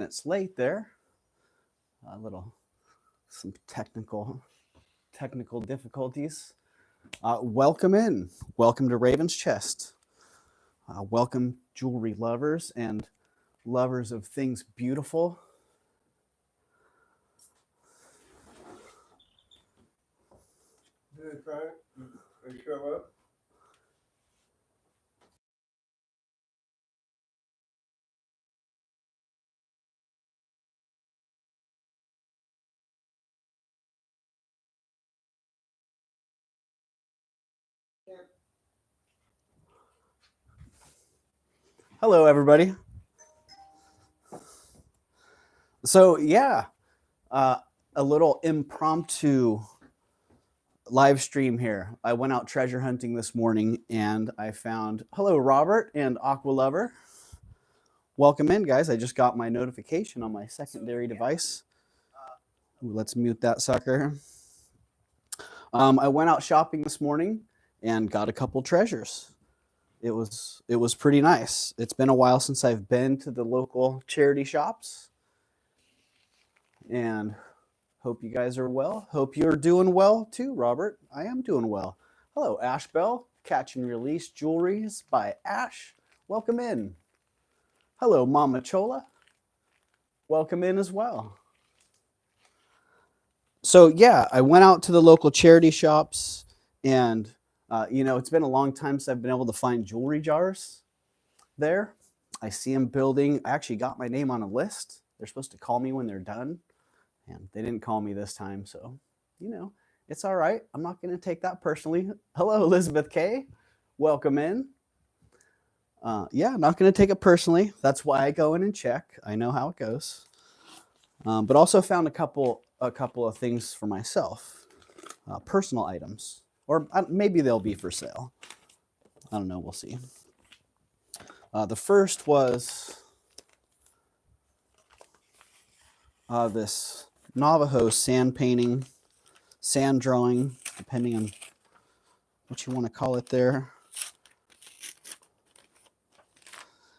Minutes late there. Some technical difficulties. Welcome in. Welcome to Ravenschest. Welcome, jewelry lovers and lovers of things beautiful. Did it try it? Did it show up? Hello, everybody. So, yeah, a little impromptu live stream here. I went out treasure hunting this morning and I found, hello, Robert and Aqua Lover. Welcome in, guys. I just got my notification on my secondary device. Ooh, let's mute that sucker. I went out shopping this morning and got a couple treasures. It was pretty nice. It's been a while since I've been to the local charity shops, and hope you guys are well. Hope you're doing well too, Robert. I am doing well. Hello, Ash Bell. Catch and Release Jewelries by Ash. Welcome in. Hello, Mama Chola. Welcome in as well. So yeah, I went out to the local charity shops, and it's been a long time since I've been able to find jewelry jars there. I see them building. I actually got my name on a list. They're supposed to call me when they're done, and they didn't call me this time, so it's all right. I'm not going to take that personally. Hello, Elizabeth K. Welcome in. Yeah, I'm not going to take it personally. That's why I go in and check. I know how it goes. But also found a couple of things for myself, personal items, or maybe they'll be for sale. I don't know. We'll see. The first was this Navajo sand painting, sand drawing, depending on what you want to call it there.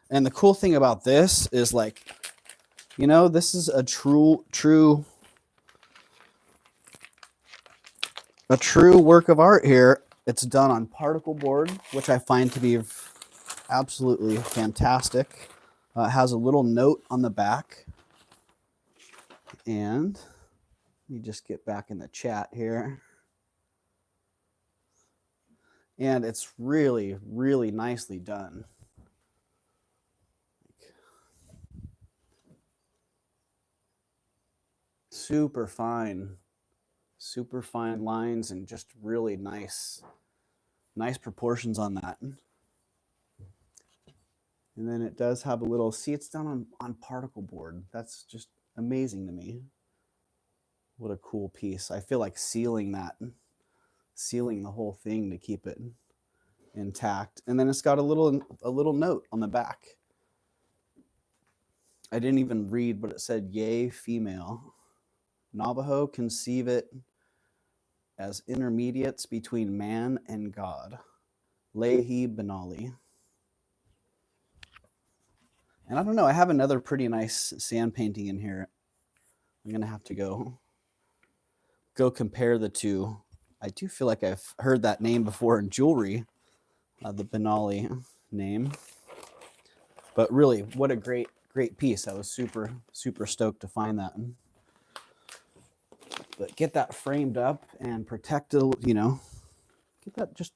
And the cool thing about this is, like, this is a true work of art here. It's done on particle board, which I find to be absolutely fantastic. It has a little note on the back. And let me just get back in the chat here. And it's really, really nicely done. Super fine lines and just really nice proportions on that. And then it does have a little, see, it's done on particle board. That's just amazing to me. What a cool piece. I feel like sealing the whole thing to keep it intact. And then it's got a little note on the back. I didn't even read, but it said, "Yay, female. Navajo conceive it as intermediates between man and God. Lehi Benali." And I don't know, I have another pretty nice sand painting in here. I'm gonna have to go compare the two. I do feel like I've heard that name before in jewelry, the Benali name. But really, what a great piece. I was super stoked to find that. But get that framed up and protected, get that just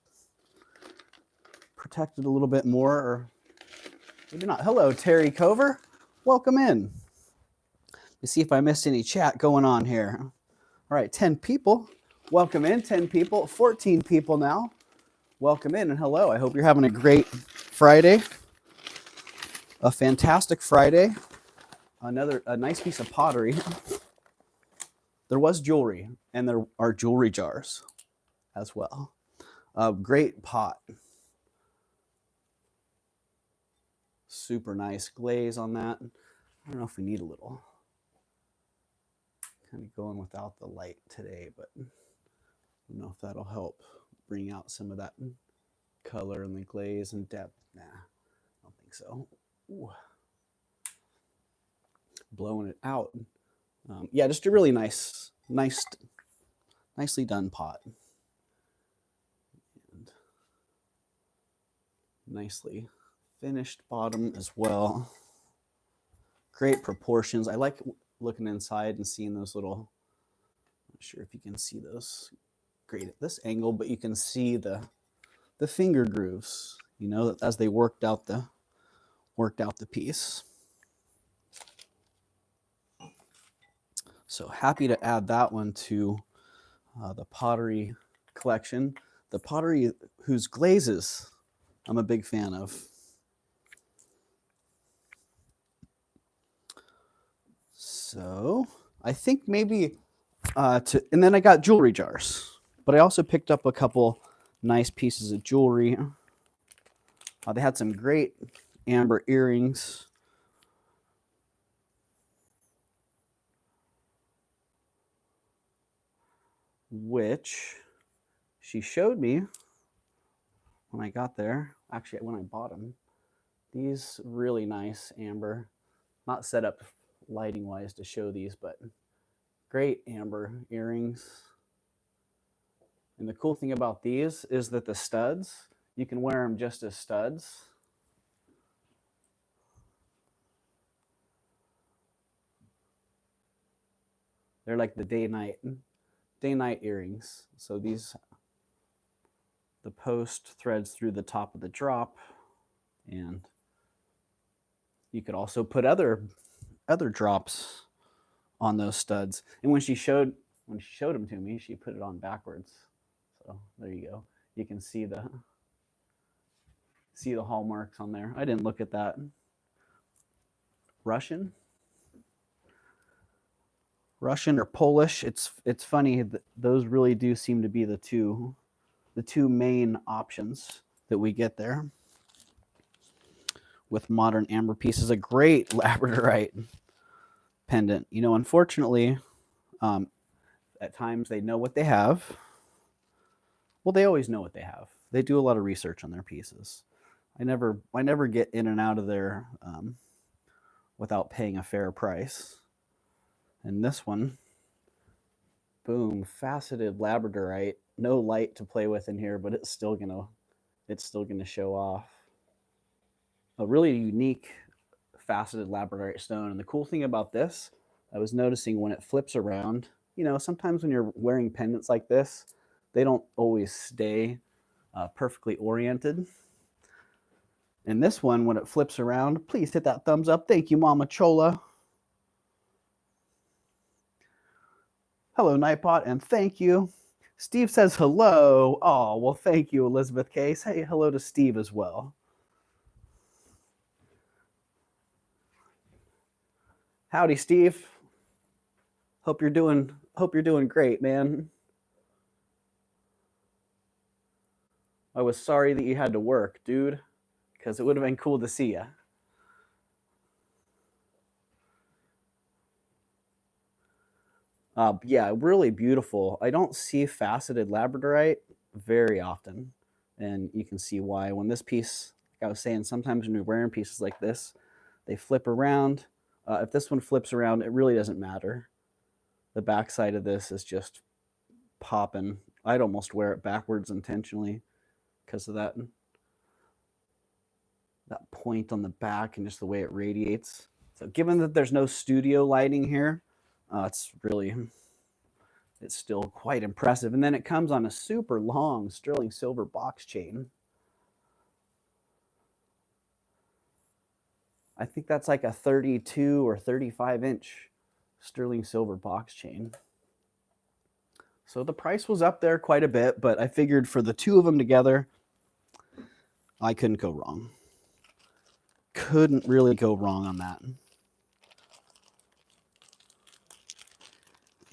protected a little bit more, or maybe not. Hello, Terry Cover. Welcome in. Let me see if I missed any chat going on here. All right, 10 people. Welcome in, 10 people, 14 people now. Welcome in and hello. I hope you're having a great Friday. A fantastic Friday. A nice piece of pottery. There was jewelry, and there are jewelry jars as well. A great pot. Super nice glaze on that. I don't know if we need a little. Kind of going without the light today, but I don't know if that'll help bring out some of that color and the glaze and depth. Nah, I don't think so. Ooh. blowing it out. Yeah, just a really nicely done pot. And nicely finished bottom as well. Great proportions. I like looking inside and seeing those little, I'm not sure if you can see those great at this angle, but you can see the finger grooves, you know, as they worked out the piece. So happy to add that one to the pottery collection. The pottery whose glazes I'm a big fan of. So I think maybe and then I got jewelry jars, but I also picked up a couple nice pieces of jewelry. They had some great amber earrings. Which she showed me when I got there. Actually, when I bought them. These really nice amber, not set up lighting wise to show these, but great amber earrings. And the cool thing about these is that the studs, you can wear them just as studs. They're like the day-night earrings. So these, the post threads through the top of the drop, and you could also put other drops on those studs. And when she showed them to me, she put it on backwards. So there you go. You can see the hallmarks on there. I didn't look at that. Russian or Polish. It's funny that those really do seem to be the two main options that we get there with modern amber pieces. A great labradorite pendant. You know, unfortunately, at times they know what they have. Well, they always know what they have. They do a lot of research on their pieces. I never get in and out of there without paying a fair price. And this one, boom, faceted labradorite. No light to play with in here, but it's still gonna show off. A really unique faceted labradorite stone. And the cool thing about this, I was noticing when it flips around, you know, sometimes when you're wearing pendants like this, they don't always stay perfectly oriented. And this one, when it flips around, please hit that thumbs up. Thank you, Mama Chola. Hello, Nightbot, and thank you. Steve says hello. Oh, well, thank you, Elizabeth Case. Hey, hello to Steve as well. Howdy, Steve. Hope you're doing great, man. I was sorry that you had to work, dude, because it would have been cool to see you. Yeah, really beautiful. I don't see faceted labradorite very often, and you can see why. When this piece, like I was saying, sometimes when you're wearing pieces like this, they flip around. If this one flips around, it really doesn't matter. The backside of this is just popping. I'd almost wear it backwards intentionally because of that point on the back and just the way it radiates. So given that there's no studio lighting here, it's still quite impressive. And then it comes on a super long sterling silver box chain. I think that's like a 32 or 35 inch sterling silver box chain. So the price was up there quite a bit, but I figured for the two of them together, I couldn't go wrong. Couldn't really go wrong on that.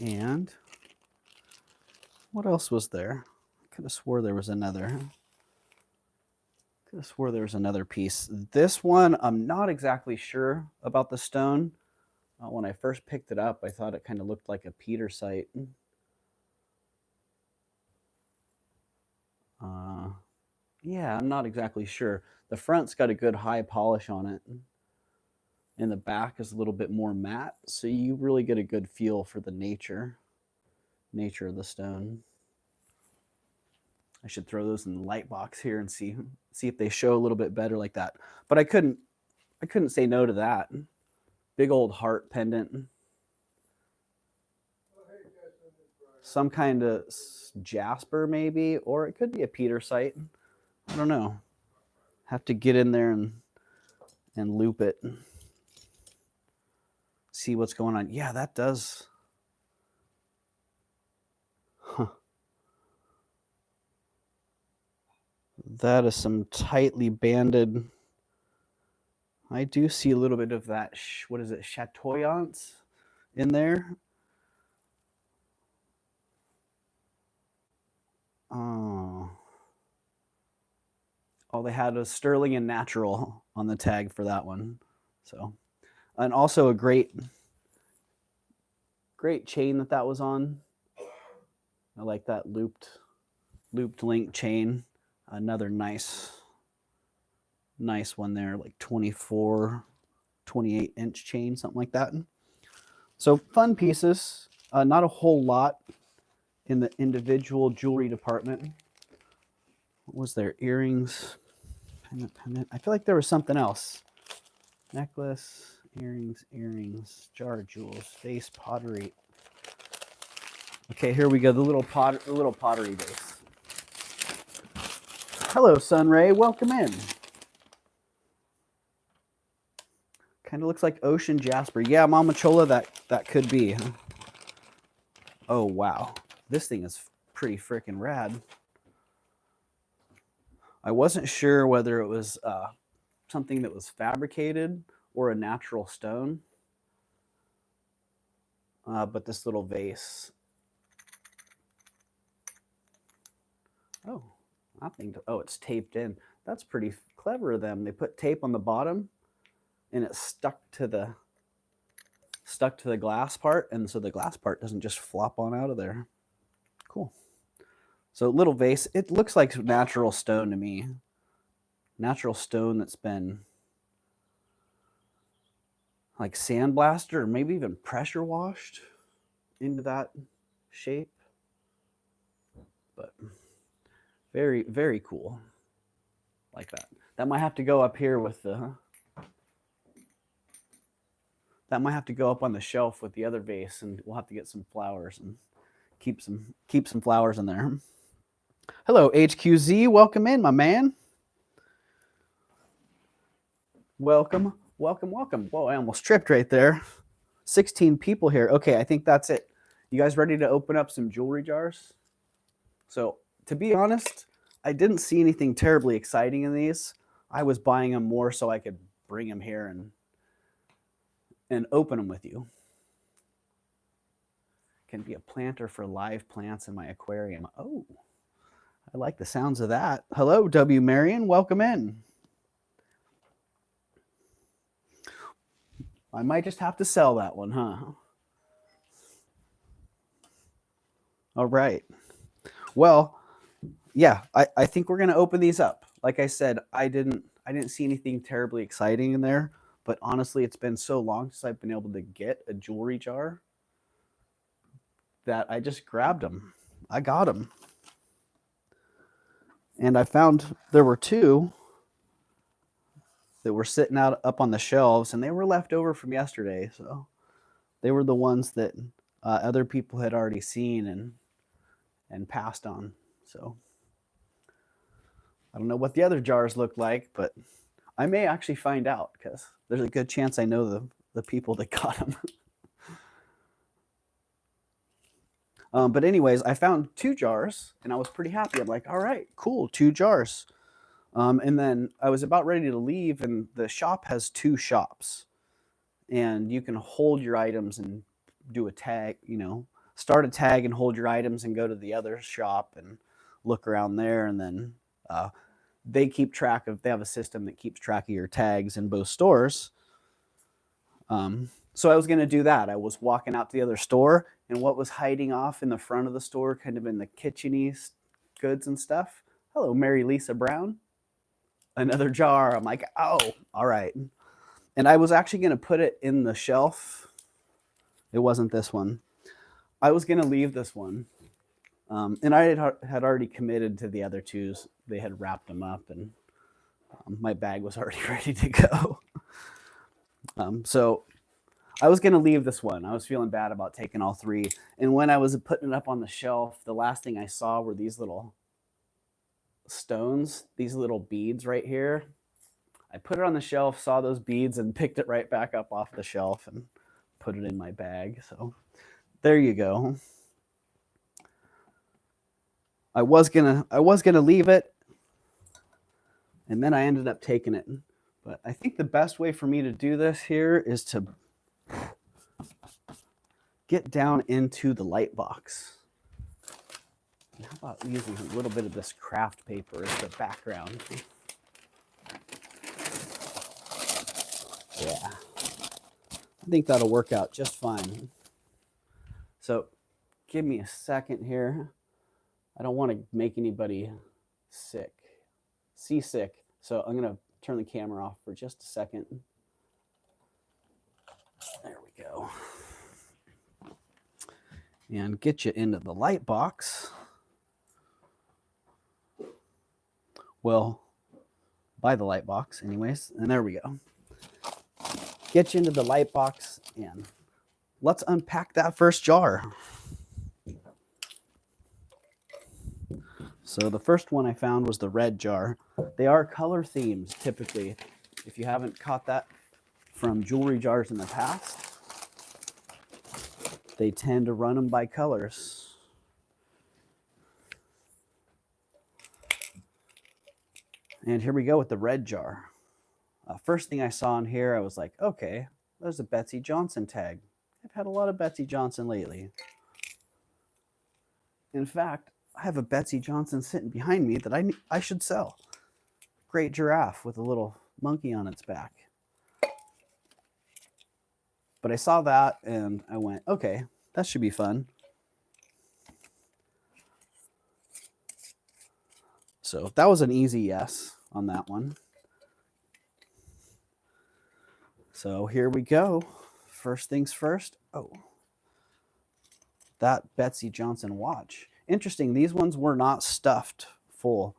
And what else was there? I could have swore there was another. Could have swore there was another piece. This one, I'm not exactly sure about the stone. When I first picked it up, I thought it kind of looked like a petersite. Yeah, I'm not exactly sure. The front's got a good high polish on it. And the back is a little bit more matte, so you really get a good feel for the nature of the stone. I should throw those in the light box here and see if they show a little bit better like that. But I couldn't say no to that. Big old heart pendant. Some kind of jasper maybe, or it could be a petersite. I don't know. Have to get in there and loop it. See what's going on. Yeah, that does. Huh. That is some tightly banded. I do see a little bit of that, what is it, chatoyance in there. Oh, all they had was sterling and natural on the tag for that one. So, and also a great chain that was on. I like that looped link chain. Another nice one there, like 24, 28 inch chain, something like that. So fun pieces. Not a whole lot in the individual jewelry department. What was there? Earrings, pendant. I feel like there was something else. Necklace, earrings, jar of jewels, vase, pottery. Okay, here we go. The little pottery vase. Hello, Sunray. Welcome in. Kind of looks like ocean jasper. Yeah, Mama Chola, that could be. Huh? Oh, wow. This thing is pretty freaking rad. I wasn't sure whether it was something that was fabricated or a natural stone. But this little vase. Oh, it's taped in. That's pretty clever of them. They put tape on the bottom and it stuck to the glass part, and so the glass part doesn't just flop on out of there. Cool. So little vase, it looks like natural stone to me. Natural stone that's been like sandblasted or maybe even pressure washed into that shape. But very, very cool. Like that. That might have to go up here with the... That might have to go up on the shelf with the other vase, and we'll have to get some flowers and keep some flowers in there. Hello, HQZ. Welcome in, my man. Welcome. Whoa, I almost tripped right there. 16 people here. Okay, I think that's it. You guys ready to open up some jewelry jars? So, to be honest, I didn't see anything terribly exciting in these. I was buying them more so I could bring them here and open them with you. Can be a planter for live plants in my aquarium. Oh, I like the sounds of that. Hello, W. Marion. Welcome in. I might just have to sell that one, huh? All right. Well, yeah, I think we're going to open these up. Like I said, I didn't see anything terribly exciting in there, but honestly, it's been so long since I've been able to get a jewelry jar that I just grabbed them. I got them. And I found there were two that were sitting out up on the shelves, and they were left over from yesterday. So they were the ones that other people had already seen and passed on. So I don't know what the other jars look like, but I may actually find out because there's a good chance I know the people that got them. But anyways, I found two jars, and I was pretty happy. I'm like, all right, cool, 2 jars. And then I was about ready to leave, and the shop has 2 shops. And you can hold your items and do a tag, start a tag and hold your items and go to the other shop and look around there. And then they have a system that keeps track of your tags in both stores. So I was going to do that. I was walking out to the other store, and what was hiding off in the front of the store, kind of in the kitchen-y goods and stuff. Hello, Mary Lisa Brown. Another jar. I'm like, oh, all right. And I was actually going to put it in the shelf. It wasn't this one. I was going to leave this one. And I had already committed to the other twos. They had wrapped them up, and my bag was already ready to go. So I was going to leave this one. I was feeling bad about taking all three. And when I was putting it up on the shelf, the last thing I saw were these little stones, these little beads right here. I put it on the shelf, saw those beads, and picked it right back up off the shelf and put it in my bag. So there you go. I was gonna leave it, and then I ended up taking it. But I think the best way for me to do this here is to get down into the light box. How about using a little bit of this craft paper as the background? Yeah, I think that'll work out just fine. So give me a second here. I don't want to make anybody seasick. So I'm going to turn the camera off for just a second. There we go. And get you into the light box. Well, by the light box anyways. And there we go. Get you into the light box, and let's unpack that first jar. So the first one I found was the red jar. They are color themes typically. If you haven't caught that from jewelry jars in the past, they tend to run them by colors. And here we go with the red jar. First thing I saw in here, I was like, okay, there's a Betsy Johnson tag. I've had a lot of Betsy Johnson lately. In fact, I have a Betsy Johnson sitting behind me that I should sell. Great giraffe with a little monkey on its back. But I saw that and I went, okay, that should be fun. So that was an easy yes on that one. So here we go. First things first. Oh, that Betsy Johnson watch. Interesting. These ones were not stuffed full.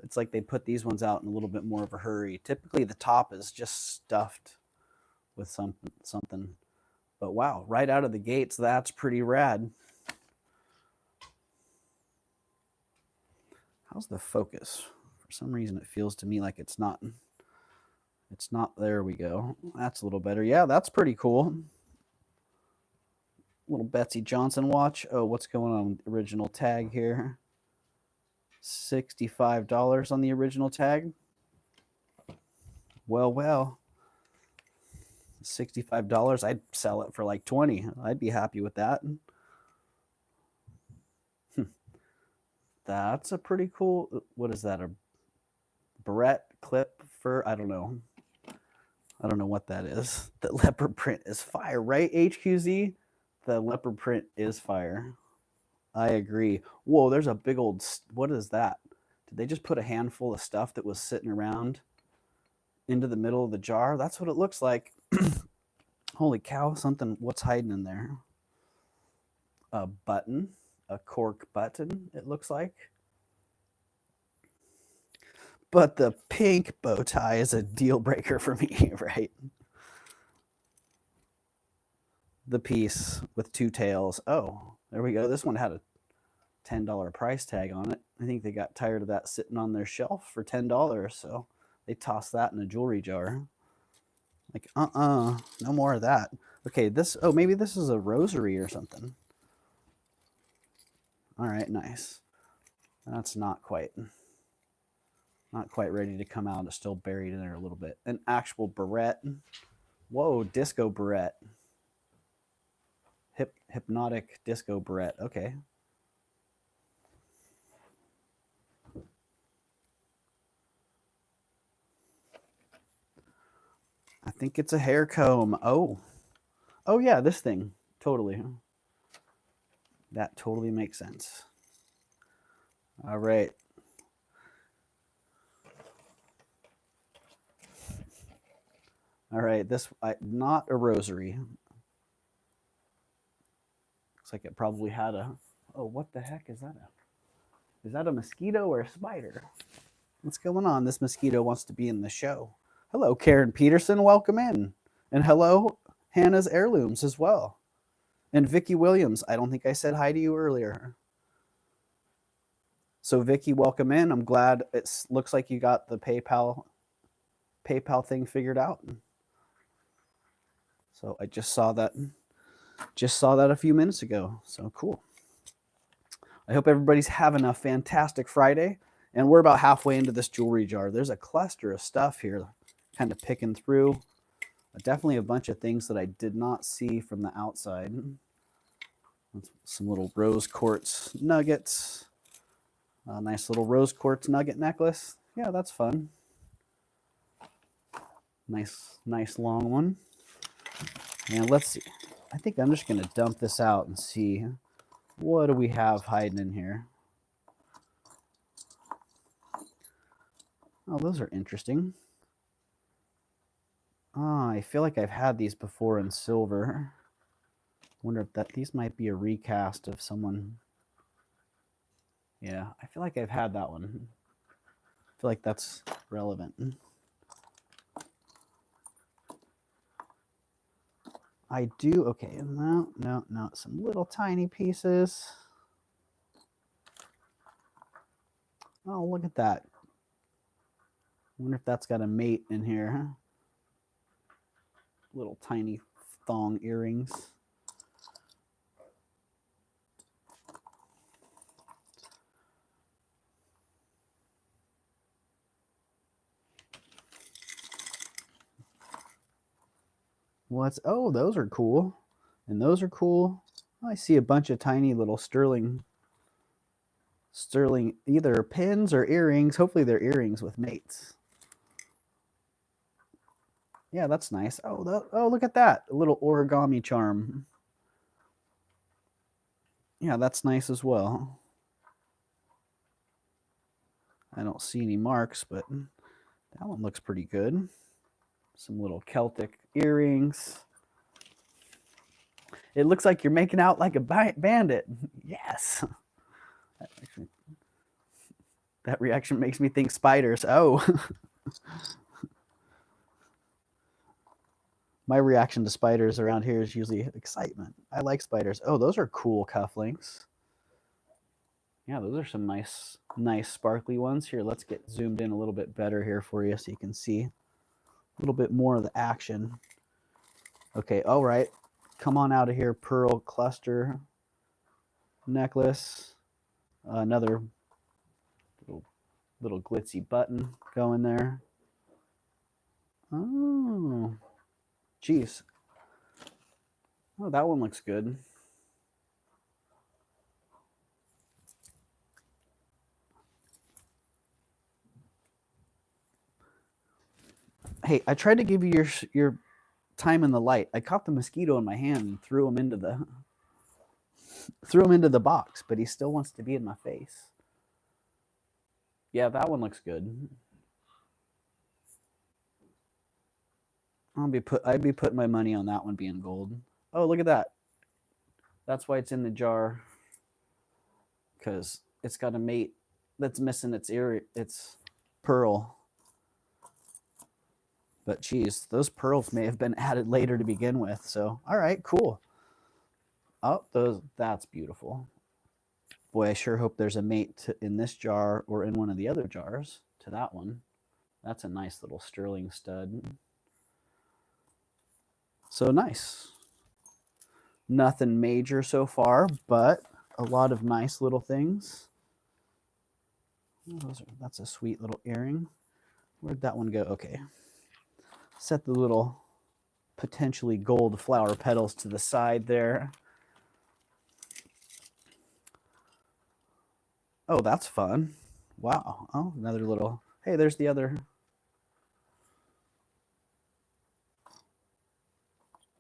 It's like they put these ones out in a little bit more of a hurry. Typically the top is just stuffed with something. But wow, right out of the gates, that's pretty rad. How's the focus? For some reason it feels to me like it's not. There we go. That's a little better. Yeah, that's pretty cool. Little Betsy Johnson watch. Oh, what's going on with the original tag here? $65 on the original tag. Well. $65. I'd sell it for like $20. I'd be happy with that. That's a pretty cool. What is that? A barrette clip for? I don't know what that is. The leopard print is fire, right? HQZ? The leopard print is fire. I agree. Whoa, there's a big old, what is that? Did they just put a handful of stuff that was sitting around into the middle of the jar? That's what it looks like. Holy cow, what's hiding in there? A button, a cork button, it looks like. But the pink bow tie is a deal breaker for me, right? The piece with two tails. Oh, there we go. This one had a $10 price tag on it. I think they got tired of that sitting on their shelf for $10, so they tossed that in a jewelry jar. Like, no more of that. Okay, maybe this is a rosary or something. All right, nice. That's not quite ready to come out. It's still buried in there a little bit. An actual barrette. Whoa, disco barrette. Hypnotic disco barrette. Okay. I think it's a hair comb. Oh yeah, this thing. Totally. That totally makes sense. All right. All right, not a rosary. Looks like it probably had a. Oh, what the heck is that? Is that a mosquito or a spider? What's going on? This mosquito wants to be in the show. Hello, Karen Peterson. Welcome in. And hello, Hannah's Heirlooms as well. And Vicki Williams. I don't think I said hi to you earlier. So Vicki, welcome in. I'm glad it looks like you got the PayPal thing figured out. So I just saw that a few minutes ago. So cool. I hope everybody's having a fantastic Friday. And we're about halfway into this jewelry jar. There's a cluster of stuff here, kind of picking through. Definitely a bunch of things that I did not see from the outside. Some little rose quartz nuggets. A nice little rose quartz nugget necklace. Yeah, that's fun. Nice long one. And let's see. I think I'm just going to dump this out and see what do we have hiding in here. Oh, those are interesting. Oh, I feel like I've had these before in silver. Wonder if these might be a recast of someone. Yeah, I feel like I've had that one. I feel like that's relevant. I do. Okay, no. Some little tiny pieces. Oh, look at that. Wonder if that's got a mate in here. Little tiny thong earrings. Oh, those are cool. And those are cool. I see a bunch of tiny little sterling either pins or earrings. Hopefully they're earrings with mates. Yeah, that's nice. Oh, look at that. A little origami charm. Yeah, that's nice as well. I don't see any marks, but that one looks pretty good. Some little Celtic earrings. It looks like you're making out like a bandit. Yes. That reaction makes me think spiders. Oh. My reaction to spiders around here is usually excitement. I like spiders. Oh, those are cool cufflinks. Yeah, those are some nice sparkly ones. Here, let's get zoomed in a little bit better here for you so you can see a little bit more of the action. Okay, all right. Come on out of here, pearl cluster necklace. Another little glitzy button going there. Oh, geez. Oh, that one looks good. Hey, I tried to give you your time in the light. I caught the mosquito in my hand and threw him into the box, but he still wants to be in my face. Yeah, that one looks good. I'd be putting my money on that one being gold. Oh, look at that. That's why it's in the jar, because it's got a mate that's missing its pearl. But geez, those pearls may have been added later to begin with. So, all right, cool. Oh, that's beautiful. Boy, I sure hope there's a mate in this jar or in one of the other jars to that one. That's a nice little sterling stud. So nice. Nothing major so far, but a lot of nice little things. That's a sweet little earring. Where'd that one go? Okay. Set the little potentially gold flower petals to the side there. Oh, that's fun. Wow. Oh, another little. Hey, there's the other.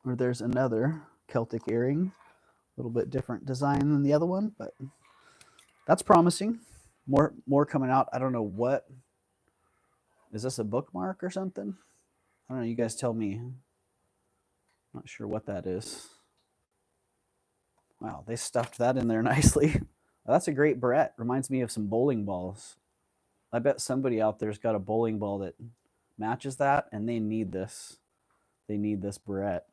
Or there's another Celtic earring. A little bit different design than the other one, but that's promising. More coming out. I don't know what. Is this a bookmark or something? don't know. You guys tell me. Not sure what that is. Wow, they stuffed that in there nicely. That's a great barrette. Reminds me of some bowling balls. I bet somebody out there's got a bowling ball that matches that, and they need this. They need this barrette.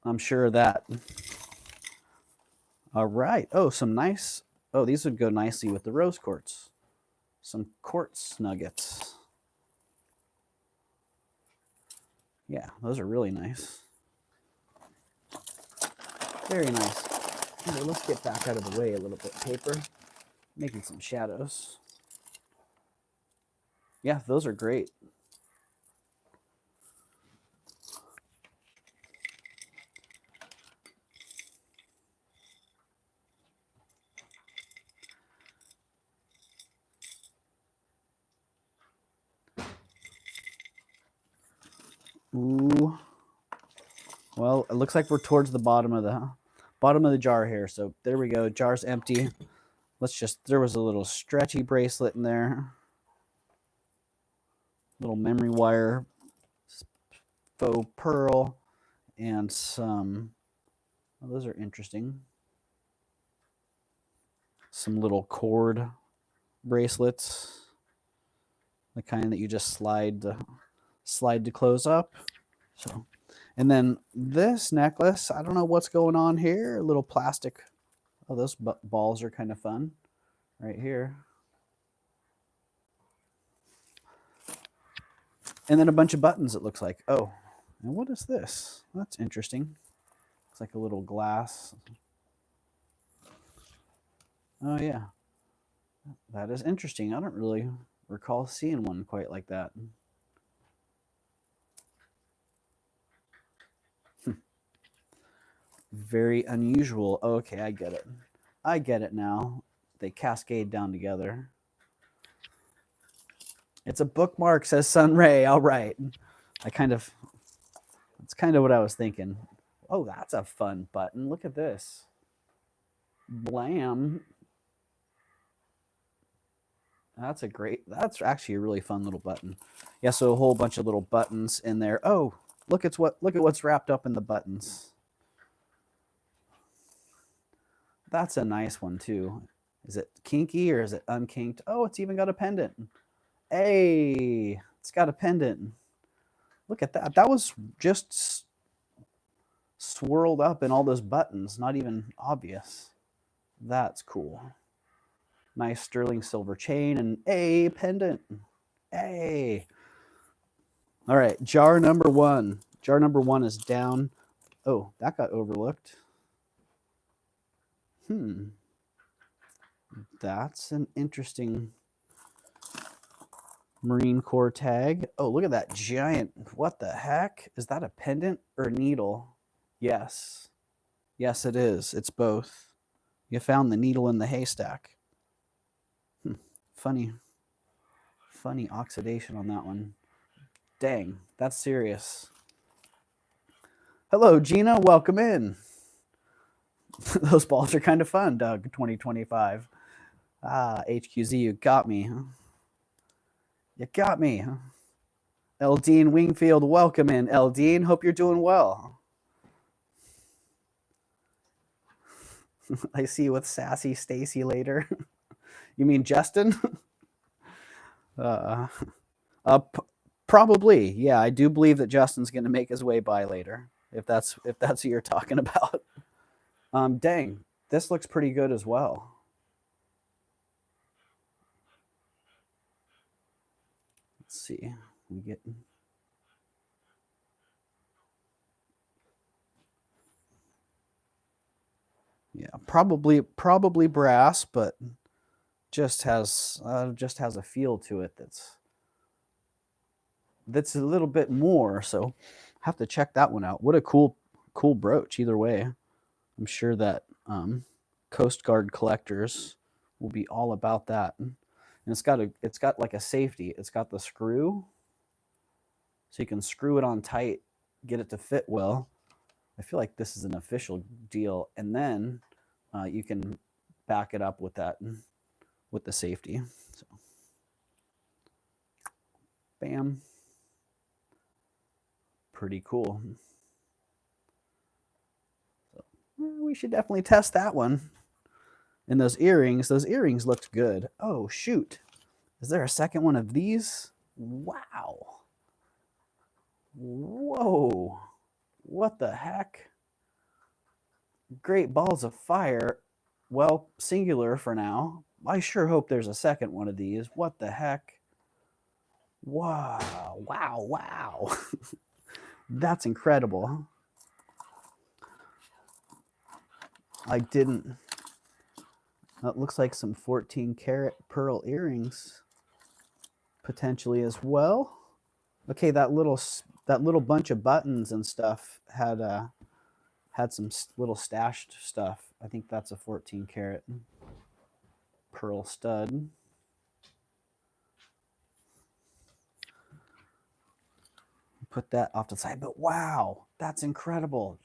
I'm sure of that. All right. Oh, some nice. Oh, these would go nicely with the rose quartz. Some quartz nuggets. Yeah, those are really nice. Very nice. Okay, let's get back out of the way a little bit. Paper. Making some shadows. Yeah, those are great. Ooh. Well, it looks like we're towards the bottom of the jar here. So there we go. Jar's empty. Let's just, there was a little stretchy bracelet in there. Little memory wire, faux pearl, and some, oh, those are interesting. Some little cord bracelets. The kind that you just slide to close up. So, and then this necklace, I don't know what's going on here. A little plastic. Oh, those balls are kind of fun right here. And then a bunch of buttons, it looks like. Oh, and what is this? That's interesting. It's like a little glass. Oh, yeah. That is interesting. I don't really recall seeing one quite like that. Very unusual. Okay, I get it. I get it now. They cascade down together. It's a bookmark, says Sunray. All right. That's kind of what I was thinking. Oh, that's a fun button. Look at this. Blam. That's actually a really fun little button. Yeah, so a whole bunch of little buttons in there. Oh, look at what's wrapped up in the buttons. That's a nice one too. Is it kinky or is it unkinked? Oh, it's even got a pendant. Hey, it's got a pendant. Look at that. That was just swirled up in all those buttons, not even obvious. That's cool. Nice sterling silver chain and a pendant. Hey. All right, jar number one. Jar number one is down. Oh, that got overlooked. That's an interesting Marine Corps tag. Oh, look at that giant. What the heck? Is that a pendant or a needle? Yes. Yes, it is. It's both. You found the needle in the haystack. Funny oxidation on that one. Dang, that's serious. Hello, Gina. Welcome in. Those balls are kind of fun, Doug. 2025. HQZ, you got me. Huh? You got me. Huh? Eldine Wingfield, welcome in. Eldine, hope you're doing well. I see you with sassy Stacy later. You mean Justin? Probably. Yeah, I do believe that Justin's going to make his way by later. If that's who you're talking about. Dang, this looks pretty good as well. Let's see. We get. Yeah, probably brass, but just has a feel to it that's a little bit more. So have to check that one out. What a cool brooch. Either way, I'm sure that Coast Guard collectors will be all about that. And it's got like a safety. It's got the screw, so you can screw it on tight, get it to fit well. I feel like this is an official deal, and then you can back it up with that with the safety. So Bam. Pretty cool. So, we should definitely test that one. And those earrings looked good. Oh, shoot. Is there a second one of these? Wow. Whoa. What the heck? Great balls of fire. Well, singular for now. I sure hope there's a second one of these. What the heck? Wow. Wow. Wow. That's incredible. I didn't. That looks like some 14 karat pearl earrings potentially as well. Okay, that little bunch of buttons and stuff had some little stashed stuff. I think that's a 14 karat pearl stud. Put that off to the side, but wow, that's incredible.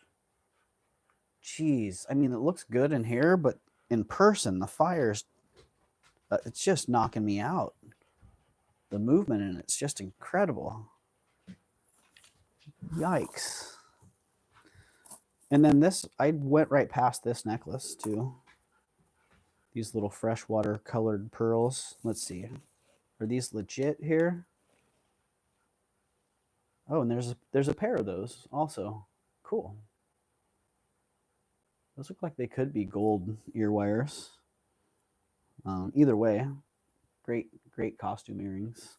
Jeez, I mean, it looks good in here, but in person, the fire's, it's just knocking me out. The movement in it's just incredible. Yikes. And then this, I went right past this necklace too. These little freshwater colored pearls. Let's see. Are these legit here? Oh, and there's a pair of those also. Cool. Those look like they could be gold ear wires. Either way, great costume earrings.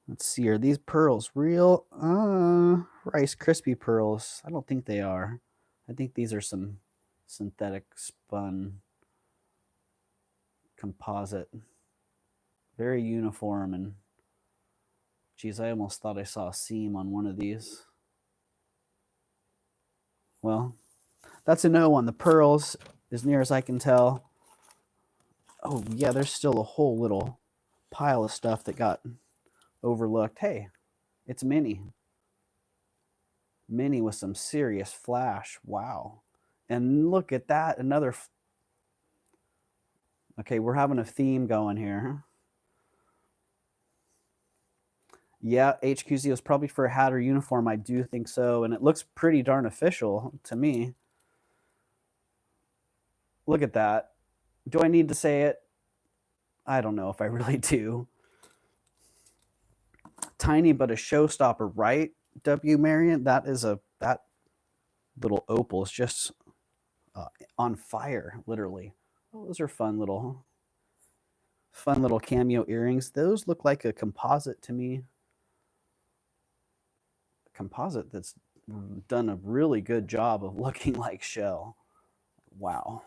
Let's see, are these pearls real? Rice Krispie pearls. I don't think they are. I think these are some synthetic spun composite. Very uniform, and geez, I almost thought I saw a seam on one of these. Well, that's a no on the pearls, as near as I can tell. Oh yeah, there's still a whole little pile of stuff that got overlooked. Hey, it's Minnie. Minnie with some serious flash. Wow. And look at that. Another. Okay, we're having a theme going here. Yeah, HQZ was probably for a hat or uniform. I do think so. And it looks pretty darn official to me. Look at that. Do I need to say it? I don't know if I really do. Tiny but a showstopper, right? W. Marion, that little opal is just on fire, literally. Oh, those are fun little cameo earrings. Those look like a composite to me. A composite that's done a really good job of looking like shell. Wow.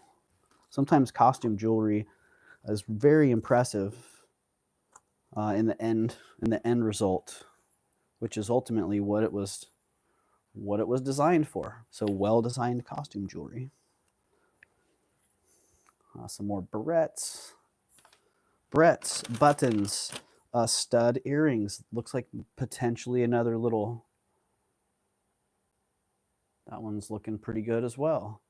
Sometimes costume jewelry is very impressive in the end result, which is ultimately what it was designed for. So well-designed costume jewelry. Some more barrettes, buttons, stud earrings. Looks like potentially another little. That one's looking pretty good as well.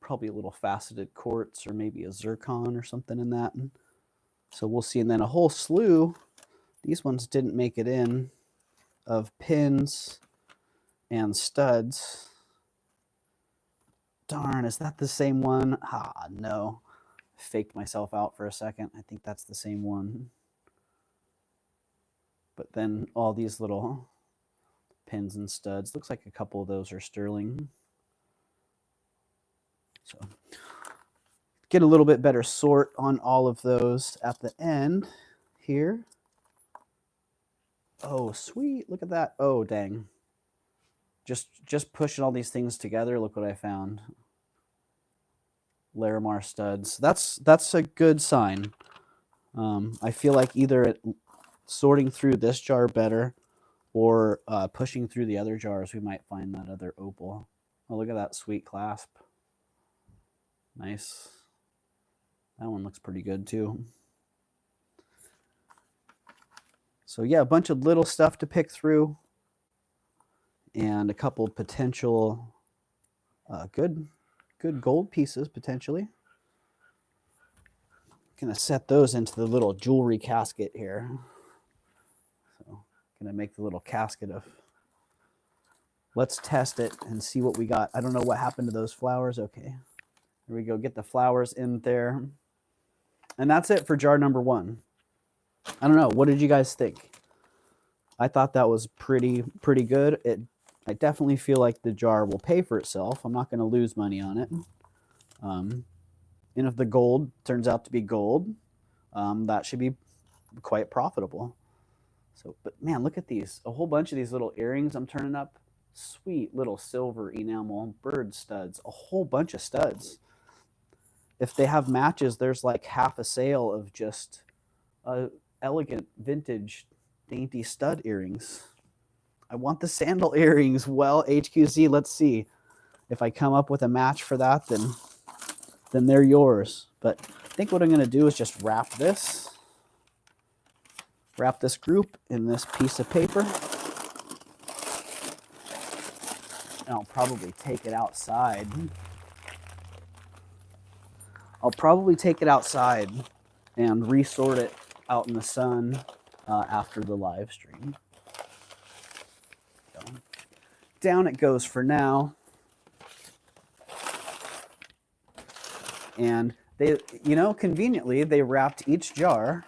Probably a little faceted quartz or maybe a zircon or something in that. So we'll see. And then a whole slew. These ones didn't make it in, of pins and studs. Darn, is that the same one? Ah, no. Faked myself out for a second. I think that's the same one. But then all these little pins and studs. Looks like a couple of those are sterling. So get a little bit better sort on all of those at the end here. Oh, sweet. Look at that. Oh, dang. Just pushing all these things together. Look what I found. Larimar studs. That's a good sign. I feel like either sorting through this jar better or pushing through the other jars, we might find that other opal. Oh, look at that sweet clasp. Nice. That one looks pretty good too. So yeah, a bunch of little stuff to pick through and a couple potential good gold pieces potentially. Gonna set those into the little jewelry casket here. So gonna make the little casket of. Let's test it and see what we got. I don't know what happened to those flowers. Okay, here we go. Get the flowers in there, and that's it for jar number 1. I don't know. What did you guys think? I thought that was pretty good. I definitely feel like the jar will pay for itself. I'm not going to lose money on it. And if the gold turns out to be gold, that should be quite profitable. So, but man, look at these. A whole bunch of these little earrings I'm turning up. Sweet little silver enamel bird studs. A whole bunch of studs. If they have matches, there's like half a sale of just elegant vintage dainty stud earrings. I want the sandal earrings. Well, HQZ, let's see. If I come up with a match for that, then they're yours. But I think what I'm going to do is just wrap this group in this piece of paper. And I'll probably take it outside. And resort it out in the sun after the live stream. So, down it goes for now. And they, conveniently, they wrapped each jar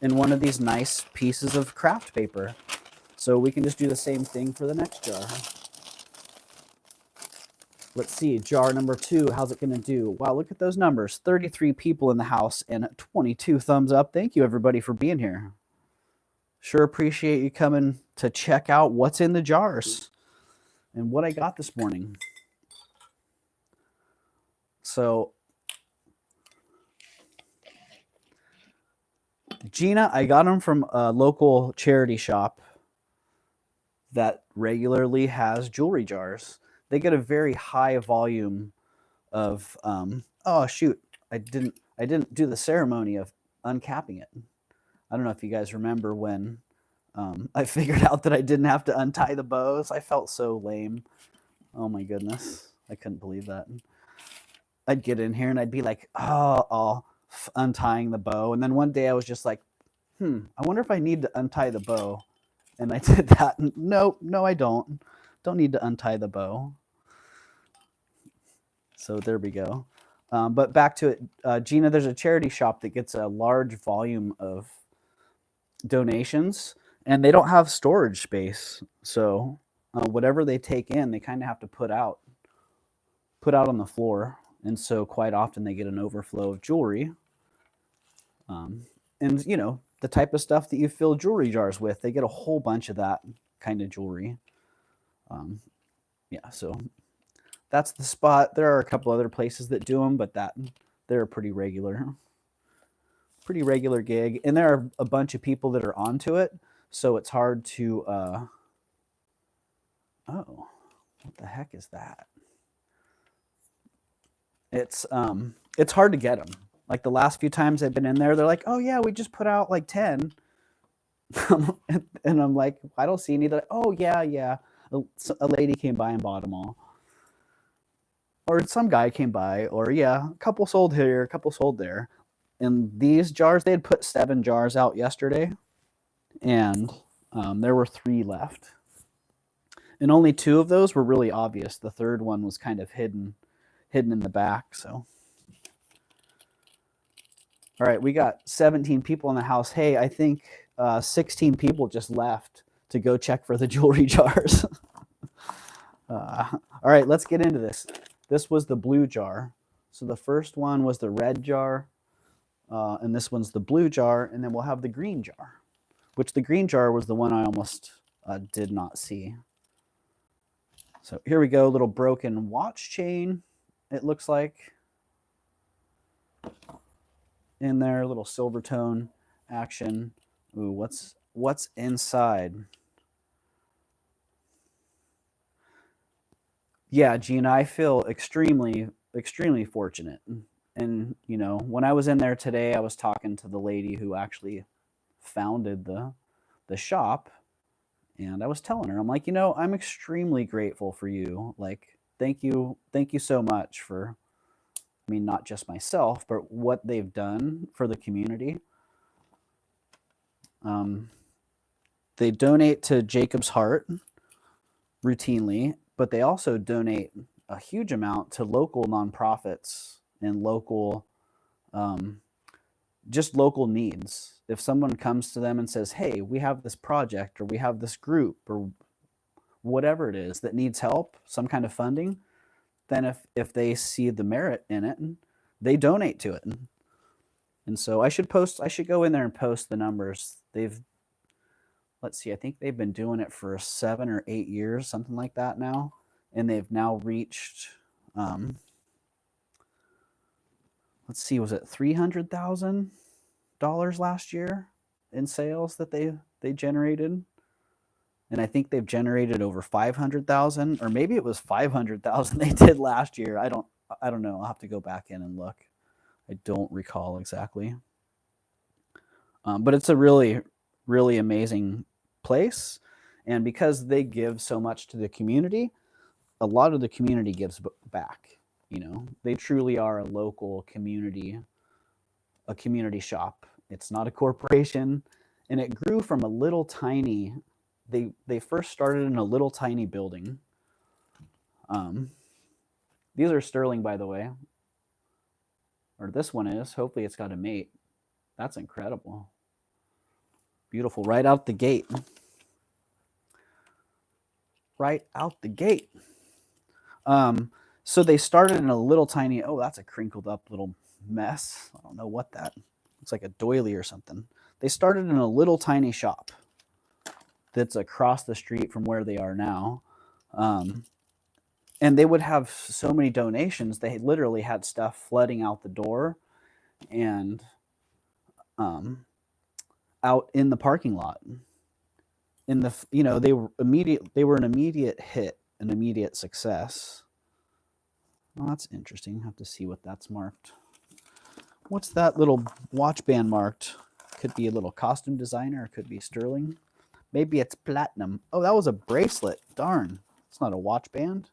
in one of these nice pieces of craft paper. So we can just do the same thing for the next jar. Let's see, jar number 2, how's it going to do? Wow, look at those numbers. 33 people in the house and 22 thumbs up. Thank you, everybody, for being here. Sure appreciate you coming to check out what's in the jars and what I got this morning. So, Gina, I got them from a local charity shop that regularly has jewelry jars. They get a very high volume of oh shoot, I didn't do the ceremony of uncapping it. I don't know if you guys remember when I figured out that I didn't have to untie the bows. I felt so lame. Oh my goodness, I couldn't believe that. I'd get in here and I'd be like, untying the bow, and then one day I was just like, I wonder if I need to untie the bow, and I did that. No, I don't need to untie the bow. So there we go. But back to it, Gina, there's a charity shop that gets a large volume of donations, and they don't have storage space. So whatever they take in, they kind of have to put out on the floor. And so quite often they get an overflow of jewelry. And, the type of stuff that you fill jewelry jars with, they get a whole bunch of that kind of jewelry. So that's the spot. There are a couple other places that do them, but they're a pretty regular gig. And there are a bunch of people that are onto it, so it's hard to what the heck is that? It's hard to get them. Like the last few times I've been in there, they're like, oh yeah, we just put out like 10. And I'm like, I don't see any. They're like, oh yeah. A lady came by and bought them all. Or some guy came by, or a couple sold here, a couple sold there. And these jars, they had put 7 jars out yesterday, and there were 3 left. And only 2 of those were really obvious. The third one was kind of hidden in the back. So, all right, we got 17 people in the house. Hey, I think 16 people just left to go check for the jewelry jars. All right, let's get into this. This was the blue jar. So the first one was the red jar, and this one's the blue jar, and then we'll have the green jar, which the green jar was the one I almost did not see. So here we go, little broken watch chain, it looks like. In there, little silver tone action. Ooh, what's inside? Yeah, Gina, I feel extremely fortunate. And, when I was in there today, I was talking to the lady who actually founded the shop. And I was telling her, I'm like, I'm extremely grateful for you. Like, thank you so much for I mean, not just myself, but what they've done for the community. They donate to Jacob's Heart routinely, but they also donate a huge amount to local nonprofits and local, just local needs. If someone comes to them and says, hey, we have this project or we have this group or whatever it is that needs help, some kind of funding, then if they see the merit in it, they donate to it. And so I should go in there and post the numbers. Let's see, I think they've been doing it for 7 or 8 years, something like that now. And they've now reached, let's see, was it $300,000 last year in sales that they generated? And I think they've generated over 500,000, or maybe it was 500,000 they did last year. I don't know. I'll have to go back in and look. I don't recall exactly. But it's a really, really amazing place. And because they give so much to the community, a lot of the community gives back. You know, they truly are a local community, a community shop. It's not a corporation. And it grew from a little tiny, they first started in a little tiny building. These are sterling, by the way. Or this one is. Hopefully it's got a mate. That's incredible. Beautiful. Right out the gate. Right out the gate. So they started in a little tiny, oh, that's a crinkled up little mess. I don't know what that, it's like a doily or something. They started in a little tiny shop that's across the street from where they are now. And they would have so many donations. They literally had stuff flooding out the door and out in the parking lot. They were an immediate hit, an immediate success. Well, that's interesting. I have to see what that's marked. What's that little watch band marked? Could be a little costume designer. It could be sterling. Maybe it's platinum. Oh, that was a bracelet. Darn. It's not a watch band.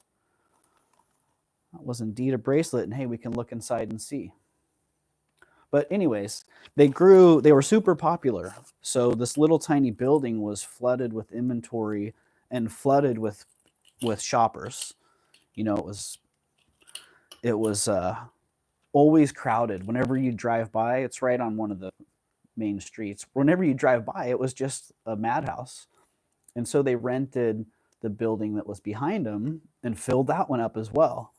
That was indeed a bracelet. And hey, we can look inside and see. But anyways, they were super popular. So this little tiny building was flooded with inventory and flooded with shoppers. You know, it was always crowded. Whenever you drive by, it's right on one of the main streets. Whenever you drive by, it was just a madhouse. And so they rented the building that was behind them and filled that one up as well.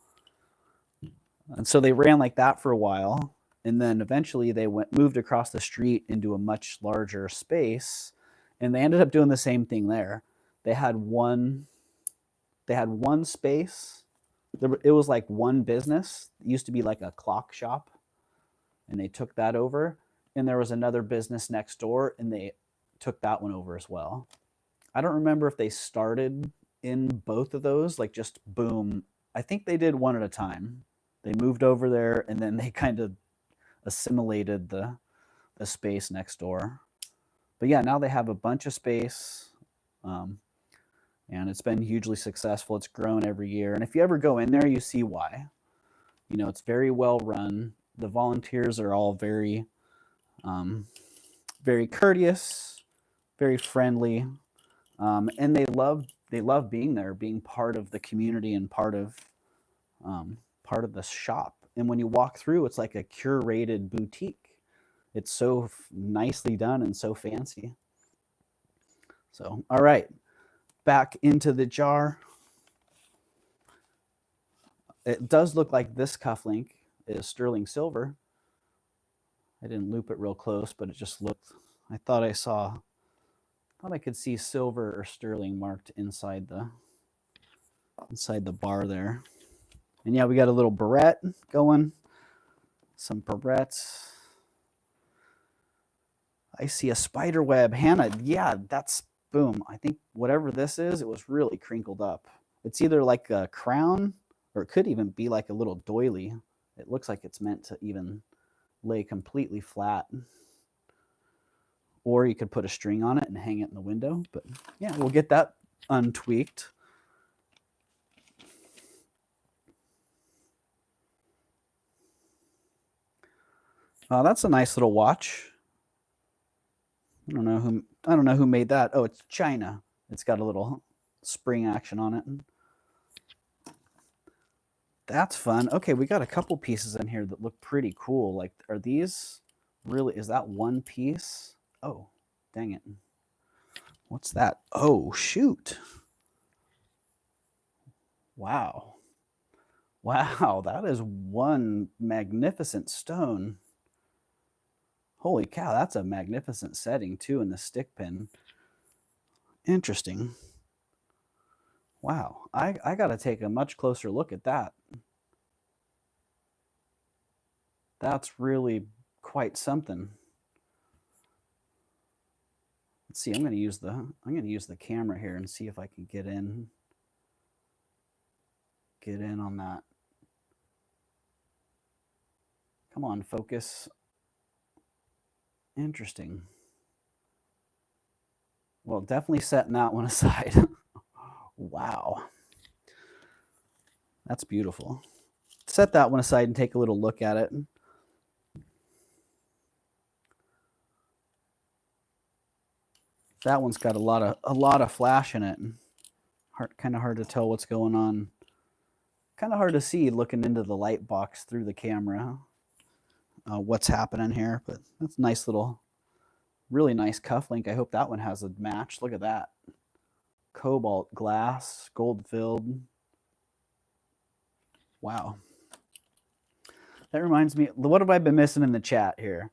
And so they ran like that for a while. And then eventually they moved across the street into a much larger space. And they ended up doing the same thing there. They had one space. It was like one business. It used to be like a clock shop. And they took that over. And there was another business next door. And they took that one over as well. I don't remember if they started in both of those, like just boom. I think they did one at a time. They moved over there and then they kind of assimilated the space next door. But yeah, now they have a bunch of space, and it's been hugely successful. It's grown every year. And if you ever go in there, you see why. You know, it's very well run. The volunteers are all very, very courteous, very friendly, and they love being there, being part of the community and part of the shop. And when you walk through, it's like a curated boutique. It's so nicely done and so fancy. So, all right, back into the jar. It does look like this cufflink is sterling silver. I didn't loop it real close, but it just looked, I thought I could see silver or sterling marked inside the bar there. And yeah, we got a little barrette going. Some barrettes. I see a spider web. Hannah, yeah, that's boom. I think whatever this is, it was really crinkled up. It's either like a crown or it could even be like a little doily. It looks like it's meant to even lay completely flat. Or you could put a string on it and hang it in the window. But yeah, we'll get that untweaked. Oh, that's a nice little watch. I don't know who made that. Oh, it's China. It's got a little spring action on it. That's fun. Okay, we got a couple pieces in here that look pretty cool. Like, are these really, is that one piece? Oh, dang it. What's that? Oh, shoot. Wow. Wow, that is one magnificent stone. Holy cow, that's a magnificent setting too in the stick pin. Interesting. Wow, I got to take a much closer look at that. That's really quite something. Let's see. I'm going to use the camera here and see if I can get in on that. Come on, focus. Interesting. Well, definitely setting that one aside. Wow. That's beautiful. Set that one aside and take a little look at it. That one's got a lot of flash in it. Kind of hard to tell what's going on. Kind of hard to see looking into the light box through the camera. What's happening here, but that's a nice little, really nice cufflink. I hope that one has a match. Look at that. Cobalt glass, gold filled. Wow. That reminds me, what have I been missing in the chat here?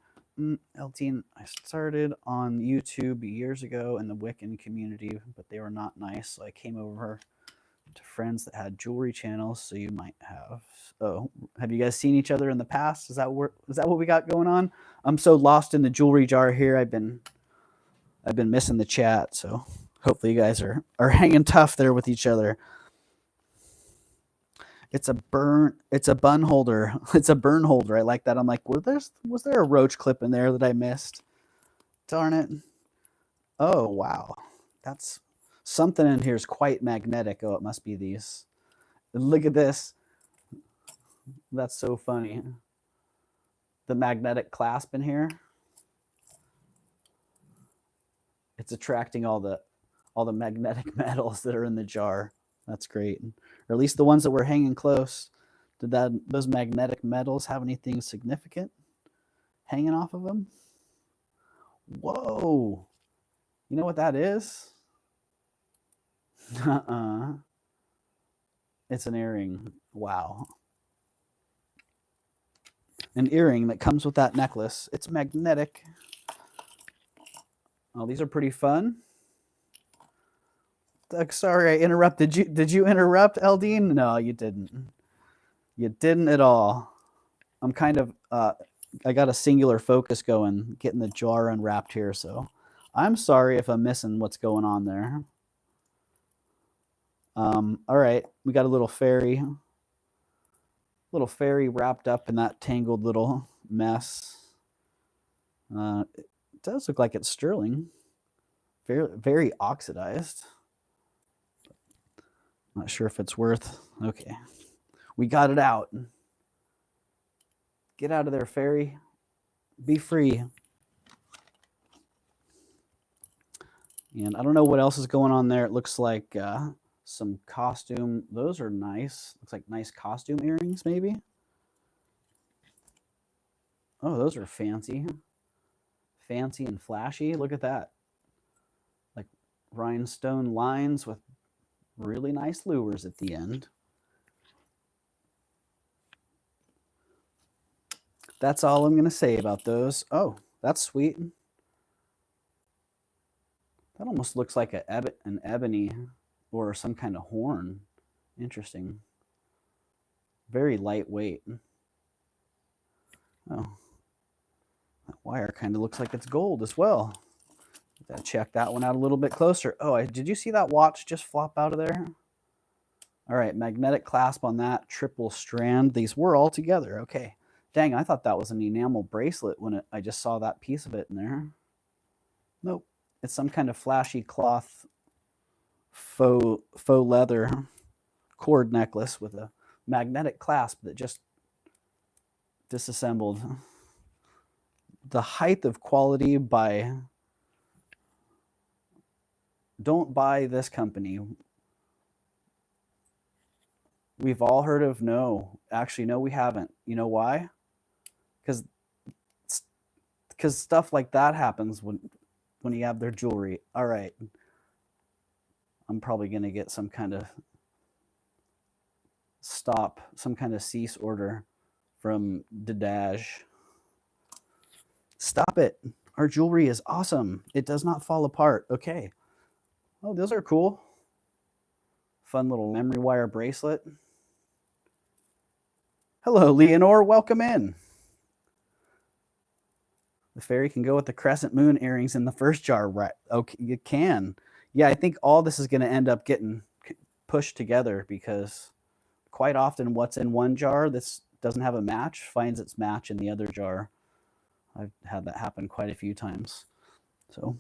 Eltine, I started on YouTube years ago in the Wiccan community, but they were not nice. So I came over to friends that had jewelry channels, so you might have. Oh, have you guys seen each other in the past? Is that what we got going on? I'm so lost in the jewelry jar here. I've been missing the chat, so hopefully you guys are hanging tough there with each other. It's a bun holder. It's a burn holder. I like that. I'm like, was there a roach clip in there that I missed? Darn it. Oh, wow. That's something in here is quite magnetic. Oh, it must be these. Look at this. That's so funny. The magnetic clasp in here. It's attracting all the magnetic metals that are in the jar. That's great. Or at least the ones that were hanging close. Did those magnetic metals have anything significant hanging off of them? Whoa. You know what that is? It's an earring. Wow. An earring that comes with that necklace. It's magnetic. Oh, these are pretty fun. Sorry, I interrupted you. Did you interrupt, Eldine? No, you didn't. You didn't at all. I'm kind of, I got a singular focus going, getting the jar unwrapped here, so I'm sorry if I'm missing what's going on there. All right, we got a little fairy wrapped up in that tangled little mess. It does look like it's sterling. Very, very oxidized. Not sure if it's worth. Okay, we got it out. Get out of there, fairy. Be free. And I don't know what else is going on there. It looks like some costume. Those are nice. Looks like nice costume earrings, maybe. Oh, those are fancy. Fancy and flashy. Look at that. Like rhinestone lines with really nice lures at the end. That's all I'm going to say about those. Oh, that's sweet. That almost looks like an ebony or some kind of horn. Interesting. Very lightweight. Oh, that wire kind of looks like it's gold as well. Gotta check that one out a little bit closer. Oh, did you see that watch just flop out of there? All right, magnetic clasp on that, triple strand. These were all together. Okay. Dang, I thought that was an enamel bracelet when I just saw that piece of it in there. Nope. It's some kind of flashy cloth faux leather cord necklace with a magnetic clasp that just disassembled. the height of quality by, don't buy this company. We've all heard of, no. Actually, no, we haven't. You know why? Because stuff like that happens when you have their jewelry. All right. I'm probably going to get some kind of some kind of cease order from Dadaj. Stop it. Our jewelry is awesome. It does not fall apart. Okay. Oh, those are cool. Fun little memory wire bracelet. Hello, Leonore. Welcome in. The fairy can go with the crescent moon earrings in the first jar, right? Okay, you can. Yeah, I think all this is going to end up getting pushed together because quite often what's in one jar this doesn't have a match finds its match in the other jar. I've had that happen quite a few times. So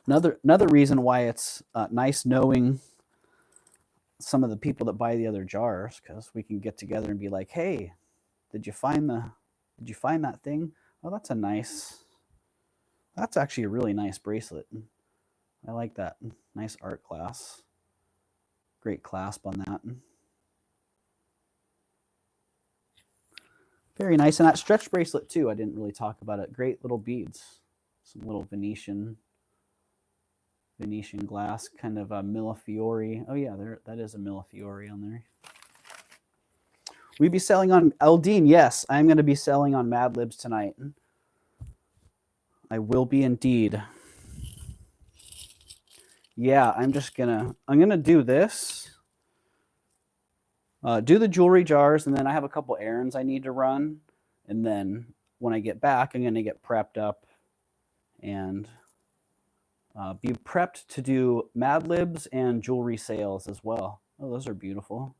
another reason why it's nice knowing some of the people that buy the other jars, because we can get together and be like, hey, did you find that thing? Oh, that's actually a really nice bracelet. I like that. Nice art glass. Great clasp on that. Very nice. And that stretch bracelet too, I didn't really talk about it. Great little beads. Some little Venetian glass, kind of a Millefiori. Oh yeah, that is a Millefiori on there. We be selling on Eldine. Yes, I'm going to be selling on Mad Libs tonight. I will be indeed. Yeah, I'm gonna do this. Do the jewelry jars, and then I have a couple errands I need to run. And then when I get back, I'm gonna get prepped up and be prepped to do Mad Libs and jewelry sales as well. Oh, those are beautiful.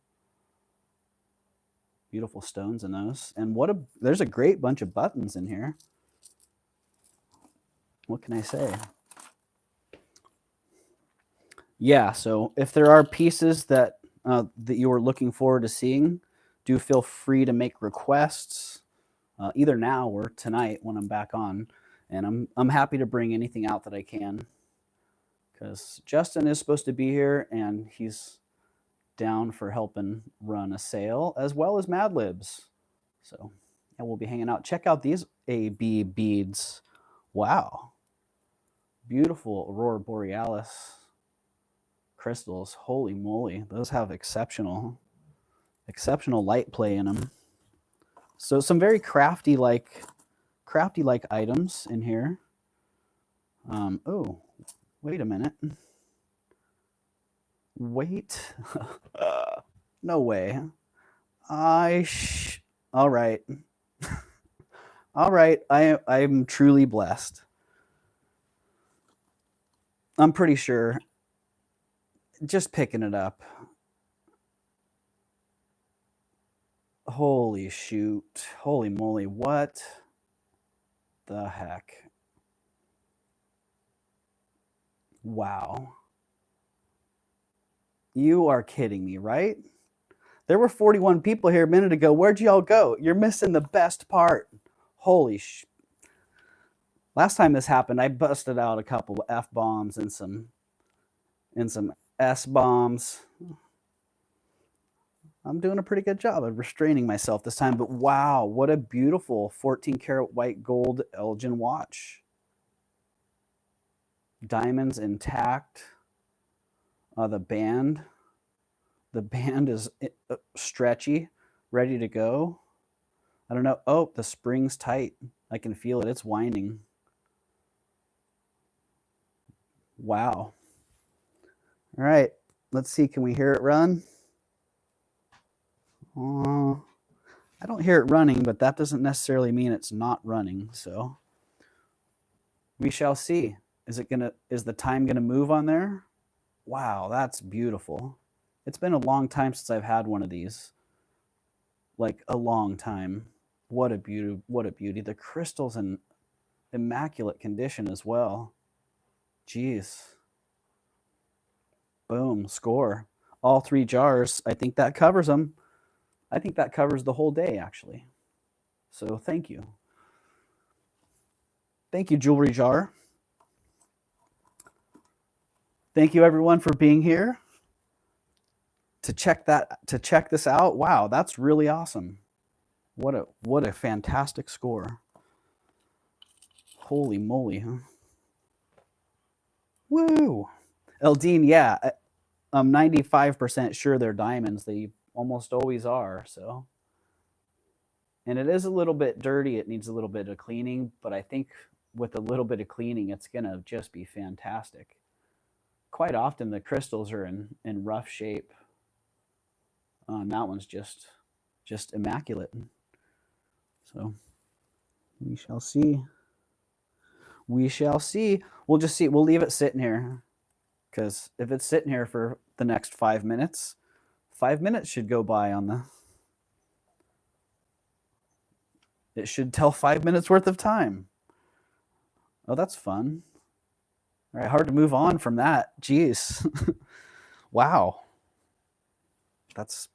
Beautiful stones in those. And there's a great bunch of buttons in here. What can I say? Yeah, so if there are pieces that you are looking forward to seeing, do feel free to make requests either now or tonight when I'm back on. And I'm happy to bring anything out that I can, because Justin is supposed to be here and he's down for helping run a sale as well as Mad Libs. So yeah, we'll be hanging out. Check out these AB beads. Wow. Beautiful Aurora Borealis crystals. Holy moly. Those have exceptional light play in them. So some very crafty like items in here. Oh, wait a minute. Wait. No way. All right. All right. I'm truly blessed. I'm pretty sure. Just picking it up. Holy shoot. Holy moly. What the heck? Wow. You are kidding me, right? There were 41 people here a minute ago. Where'd y'all go? You're missing the best part. Holy sh... Last time this happened, I busted out a couple of F-bombs and some S-bombs. I'm doing a pretty good job of restraining myself this time, but wow, what a beautiful 14 karat white gold Elgin watch. Diamonds intact. The band is stretchy, ready to go. I don't know. Oh, the spring's tight. I can feel it. It's winding. Wow. All right. Let's see. Can we hear it run? I don't hear it running, but that doesn't necessarily mean it's not running. So we shall see. Is the time gonna move on there? Wow, that's beautiful. It's been a long time since I've had one of these. Like a long time. What a beauty, what a beauty. The crystal's in immaculate condition as well. Jeez. Boom, score. All 3 jars. I think that covers them. I think that covers the whole day, actually. So thank you. Thank you, Jewelry Jar. Thank you, everyone, for being here to check this out. Wow, that's really awesome. What a fantastic score. Holy moly, huh? Woo! Eldine, yeah, I'm 95% sure they're diamonds. They almost always are, so. And it is a little bit dirty. It needs a little bit of cleaning, but I think with a little bit of cleaning, it's going to just be fantastic. Quite often the crystals are in rough shape. That one's just immaculate. So we shall see. We shall see. We'll just see. We'll leave it sitting here, because if it's sitting here for the next 5 minutes, 5 minutes should go by on the. It should tell 5 minutes worth of time. Oh, that's fun. All right, hard to move on from that. Jeez. Wow. That's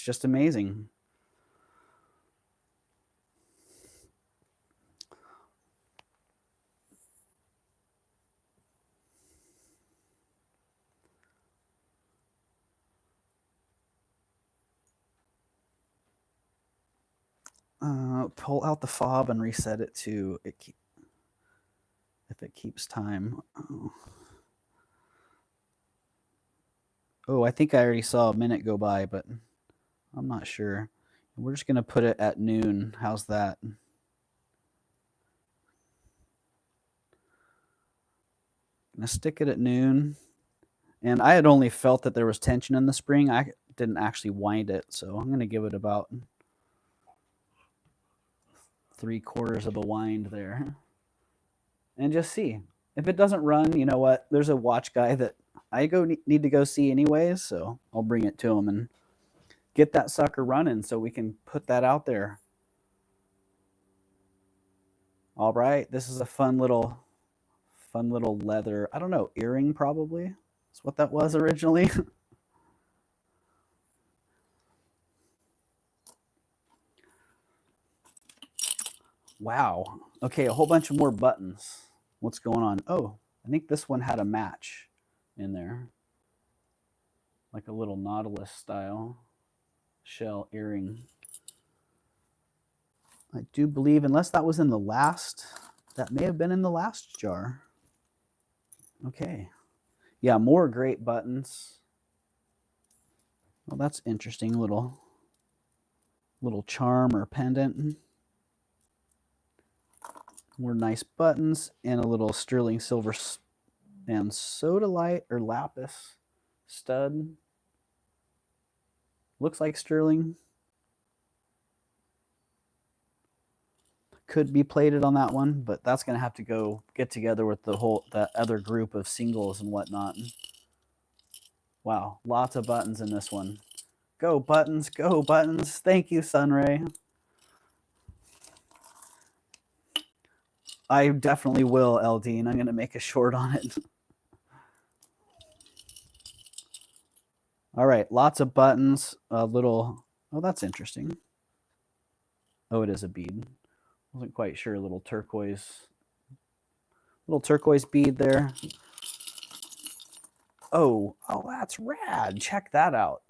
just amazing. Pull out the fob and reset it to it. If it keeps time. Oh, I think I already saw a minute go by, but I'm not sure. We're just gonna put it at noon. How's that? Gonna stick it at noon. And I had only felt that there was tension in the spring. I didn't actually wind it, so I'm gonna give it about 3/4 of a wind there. And just see. If it doesn't run, you know what? There's a watch guy that I need to go see anyways, so I'll bring it to him and get that sucker running so we can put that out there. All right, this is a fun little leather, I don't know, earring probably. That's what that was originally. Wow. Okay, a whole bunch of more buttons. What's going on? Oh, I think this one had a match in there. Like a little Nautilus style shell earring. I do believe, unless that was in the last, that may have been in the last jar. Okay. Yeah, more great buttons. Well, that's interesting. Little charm or pendant. More nice buttons and a little sterling silver and sodalite or lapis stud. Looks like sterling. Could be plated on that one, but that's going to have to go get together with the other group of singles and whatnot. Wow, lots of buttons in this one. Go buttons, go buttons. Thank you, Sunray. I definitely will, Eldine. I'm going to make a short on it. All right, lots of buttons. A little, oh, that's interesting. Oh, it is a bead. Wasn't quite sure. Little turquoise bead there. Oh, that's rad. Check that out.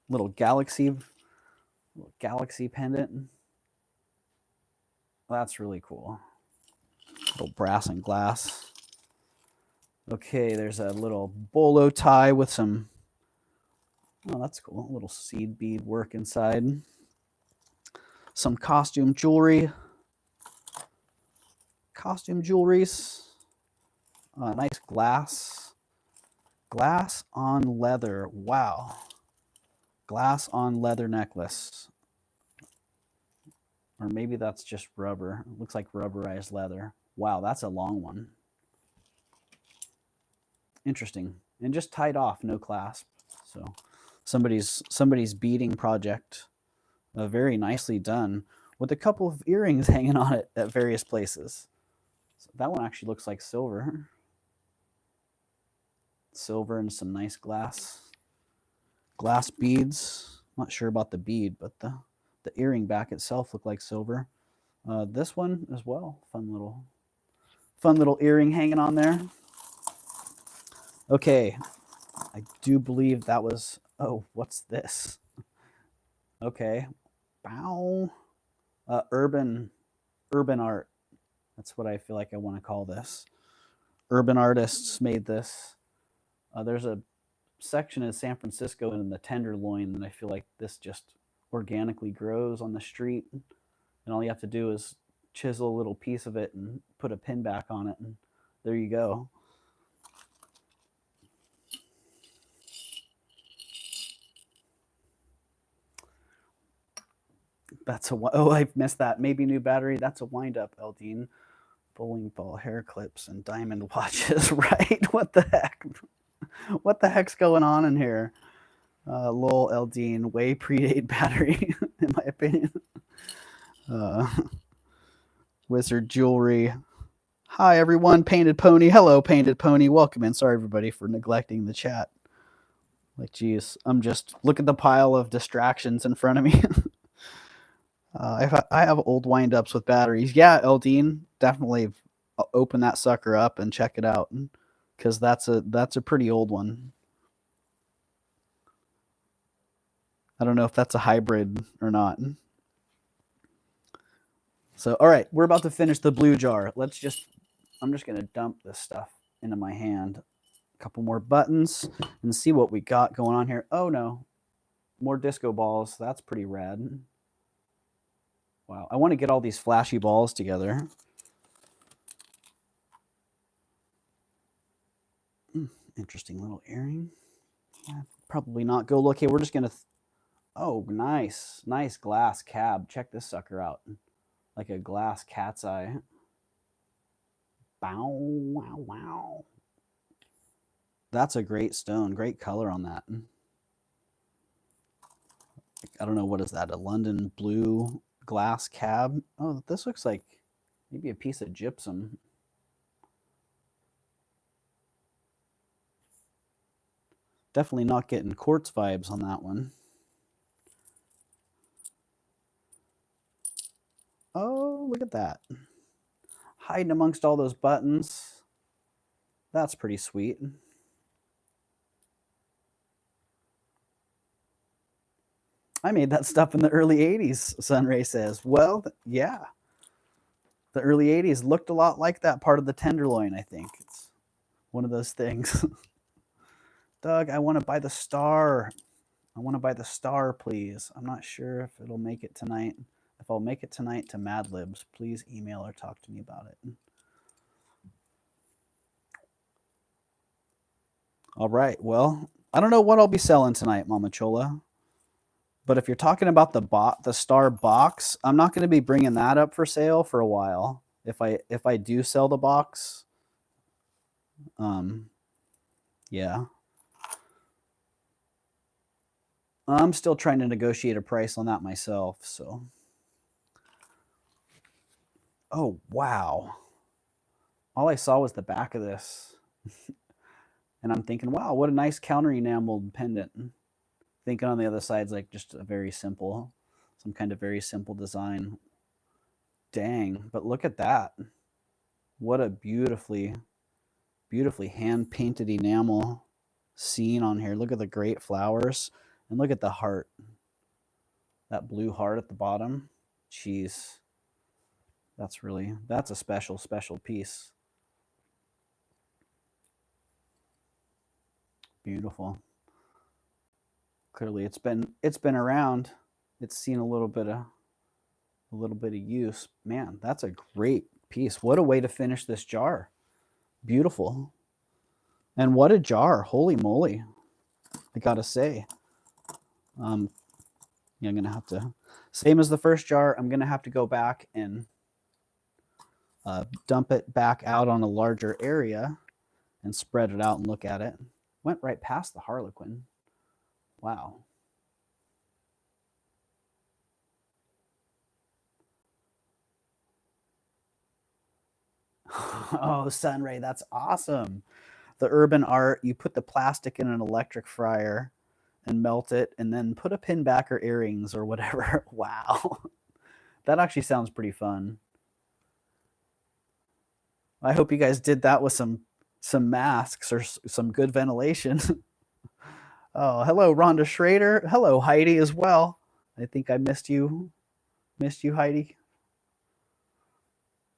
Little galaxy pendant. That's really cool. Little brass and glass. Okay, there's a little bolo tie with some, oh, that's cool. A little seed bead work inside. Some costume jewelry. Costume jewelries. Nice glass. Glass on leather. Wow. Glass on leather necklace. Or maybe that's just rubber. It looks like rubberized leather. Wow, that's a long one. Interesting. And just tied off, no clasp. So somebody's beading project. Very nicely done with a couple of earrings hanging on it at various places. So that one actually looks like silver. Silver and some nice glass beads. Not sure about the bead, but the earring back itself looked like silver. This one as well, fun little earring hanging on there. Okay, I do believe that was, oh, what's this? Okay, bow, urban art. That's what I feel like I want to call this. Urban artists made this. There's a section in San Francisco in the Tenderloin, and I feel like this just organically grows on the street, and all you have to do is chisel a little piece of it and put a pin back on it, and there you go. That's a, oh, I missed that. Maybe new battery. That's a wind up, Eldine. Bowling ball hair clips and diamond watches, right? What the heck? What the heck's going on in here? Lol, Eldine, way predate battery, in my opinion. Wizard jewelry. Hi, everyone. Painted Pony. Hello, Painted Pony. Welcome in. Sorry, everybody, for neglecting the chat. Like, geez, I'm just, look at the pile of distractions in front of me. I have old wind-ups with batteries. Yeah, Eldine, definitely open that sucker up and check it out, because that's a pretty old one. I don't know if that's a hybrid or not. So, all right, we're about to finish the blue jar. I'm just going to dump this stuff into my hand. A couple more buttons and see what we got going on here. Oh, no. More disco balls. That's pretty rad. Wow. I want to get all these flashy balls together. Interesting little earring. Yeah, probably not go look. Hey, we're just going to... Oh, nice. Nice glass cab. Check this sucker out. Like a glass cat's eye. Bow, wow, wow. That's a great stone. Great color on that. I don't know, what is that? A London blue glass cab? Oh, this looks like maybe a piece of gypsum. Definitely not getting quartz vibes on that one. Oh, look at that. Hiding amongst all those buttons. That's pretty sweet. I made that stuff in the early 80s, Sunray says. Well, yeah. The early 80s looked a lot like that part of the Tenderloin, I think. It's one of those things. Doug, I want to buy the star. I want to buy the star, please. I'm not sure if it'll make it tonight. If I'll make it tonight to Mad Libs, please email or talk to me about it. All right. Well, I don't know what I'll be selling tonight, Mama Chola. But if you're talking about the star box, I'm not going to be bringing that up for sale for a while. If I do sell the box, yeah. I'm still trying to negotiate a price on that myself, so. Oh, wow. All I saw was the back of this. And I'm thinking, wow, what a nice counter enameled pendant. Thinking on the other side's like just a very simple, some kind of very simple design. Dang, but look at that. What a beautifully hand-painted enamel scene on here. Look at the great flowers. And look at the heart. That blue heart at the bottom. Jeez. That's a special piece. Beautiful. Clearly it's been around. It's seen a little bit of use. Man, that's a great piece. What a way to finish this jar. Beautiful. And what a jar. Holy moly. I gotta say. Yeah, I'm gonna have to, same as the first jar, I'm gonna have to go back and dump it back out on a larger area and spread it out and look at it. Went right past the Harlequin. Wow. Oh, Sunray, that's awesome. The urban art, you put the plastic in an electric fryer and melt it and then put a pin back or earrings or whatever. Wow. That actually sounds pretty fun. I hope you guys did that with some masks or some good ventilation. Oh, hello, Rhonda Schrader. Hello, Heidi, as well. I think I missed you. Missed you, Heidi.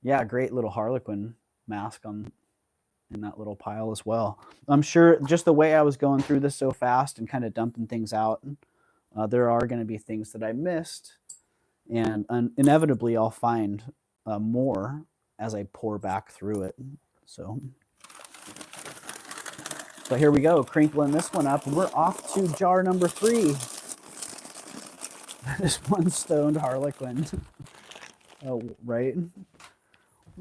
Yeah, great little Harlequin mask in that little pile as well. I'm sure just the way I was going through this so fast and kind of dumping things out, there are going to be things that I missed, and inevitably I'll find more as I pour back through it. So, but here we go, crinkling this one up. We're off to jar number 3. That is one stoned Harlequin. Oh, right.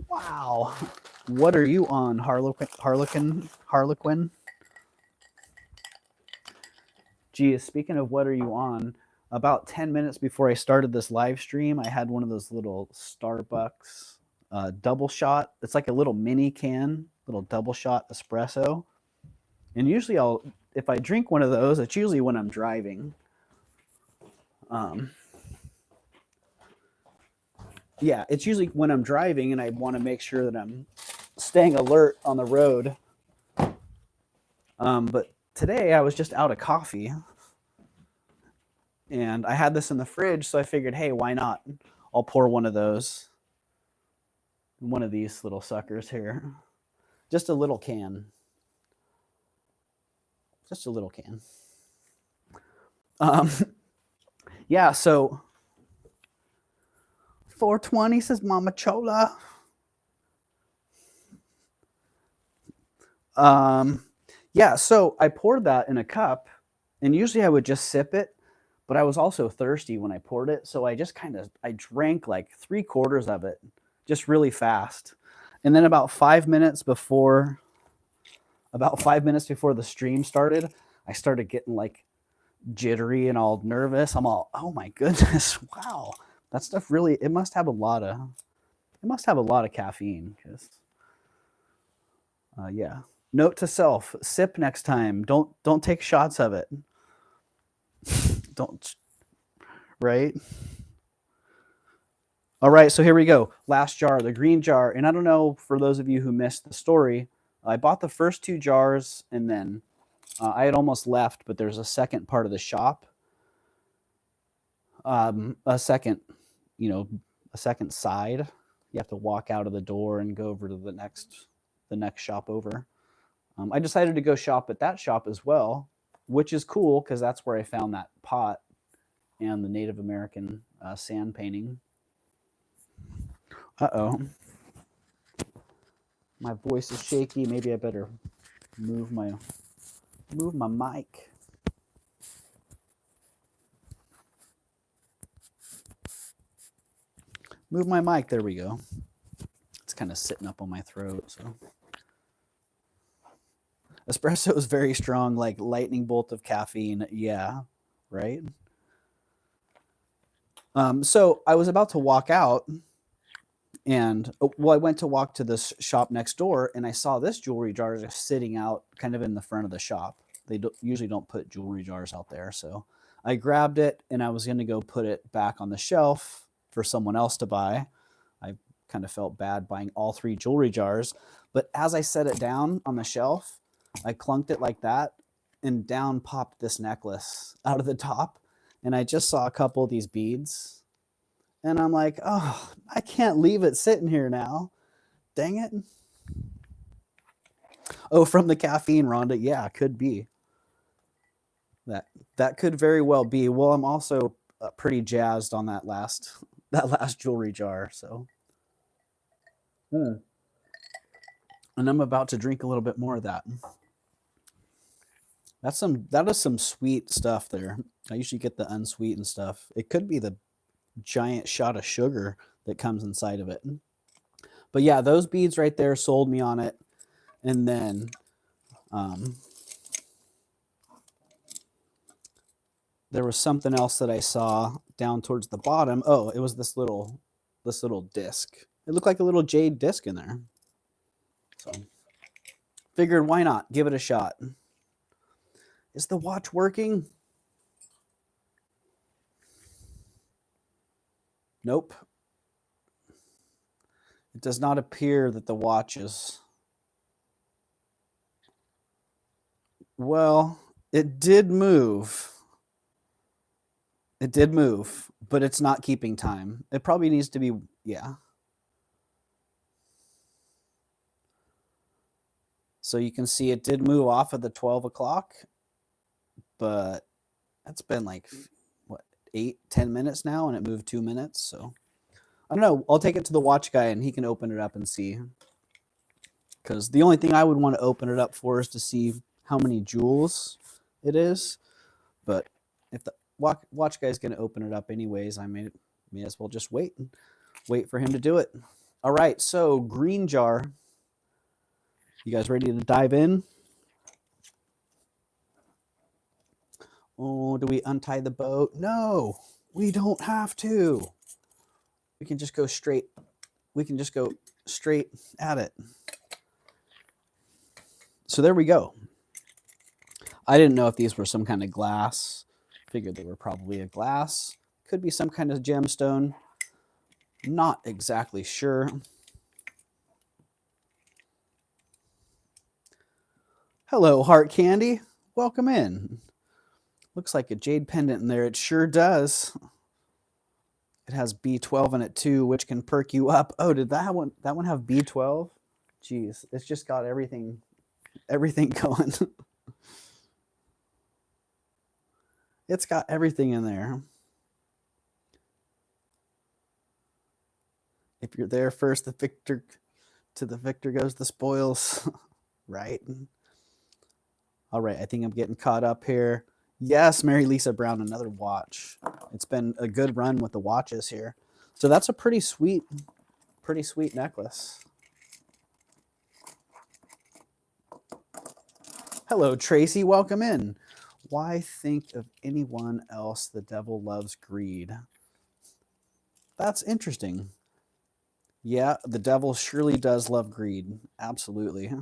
Wow. What are you on, Harlequin? Gee, speaking of what are you on, about 10 minutes before I started this live stream, I had one of those little Starbucks double shot. It's like a little mini can, little double shot espresso. And usually if I drink one of those, it's usually when I'm driving. Yeah, it's usually when I'm driving and I want to make sure that I'm staying alert on the road. But today I was just out of coffee and I had this in the fridge, so I figured, hey, why not? I'll pour one of those. One of these little suckers here. Just a little can. Just a little can. Yeah, so 420 says Mama Chola. Yeah, so I poured that in a cup, and usually I would just sip it, but I was also thirsty when I poured it, so I just I drank like 3/4 of it, just really fast. And then about 5 minutes before the stream started, I started getting like jittery and all nervous. I'm all, oh my goodness, wow. That stuff really, it must have a lot of caffeine, because yeah. Note to self, sip next time. Don't take shots of it. Don't, right? All right, so here we go. Last jar, the green jar. And I don't know, for those of you who missed the story, I bought the first 2 jars, and then I had almost left, but there's a second part of the shop. A second side. You have to walk out of the door and go over to the next shop over. I decided to go shop at that shop as well, which is cool because that's where I found that pot and the Native American sand painting. Uh-oh. My voice is shaky. Maybe I better move my mic. Move my mic. There we go. It's kind of sitting up on my throat. So espresso is very strong, like lightning bolt of caffeine. Yeah, right. So I was about to walk out, and I went to walk to this shop next door, and I saw this jewelry jar just sitting out kind of in the front of the shop. They usually don't put jewelry jars out there, so I grabbed it, and I was going to go put it back on the shelf for someone else to buy. I kind of felt bad buying all 3 jewelry jars, but as I set it down on the shelf, I clunked it like that, and down popped this necklace out of the top, and I just saw a couple of these beads, and I'm like, oh, I can't leave it sitting here now. Dang it. Oh, from the caffeine, Rhonda. Yeah, could be. That could very well be. Well, I'm also pretty jazzed on that last jewelry jar. So, and I'm about to drink a little bit more of that. That is some sweet stuff there. I usually get the unsweetened stuff. It could be the giant shot of sugar that comes inside of it. But yeah, those beads right there sold me on it. And then there was something else that I saw down towards the bottom. Oh, it was this little disc. It looked like a little jade disc in there. So figured, why not? Give it a shot. Is the watch working? Nope. It does not appear that the watch is. Well, it did move. It did move, but it's not keeping time. It probably needs to be, yeah. So you can see it did move off of the 12 o'clock, but that's been like, what, 8-10 minutes now, and it moved 2 minutes. So I don't know. I'll take it to the watch guy and he can open it up and see. Because the only thing I would want to open it up for is to see how many jewels it is. But if the watch guy's going to open it up anyways, I may as well just wait for him to do it. All right, so green jar. You guys ready to dive in? Oh, do we untie the boat? No, we don't have to. We can just go straight. We can just go straight at it. So there we go. I didn't know if these were some kind of glass. Figured they were probably a glass. Could be some kind of gemstone. Not exactly sure. Hello, Heart Candy. Welcome in. Looks like a jade pendant in there. It sure does. It has B12 in it too, which can perk you up. Oh, did that one have B12? Jeez, it's just got everything going. It's got everything in there. If you're there first, the victor goes the spoils. Right? All right, I think I'm getting caught up here. Yes, Mary Lisa Brown, another watch. It's been a good run with the watches here. So that's a pretty sweet necklace. Hello, Tracy. Welcome in. Why think of anyone else? The devil loves greed. That's interesting. Yeah, the devil surely does love greed. Absolutely.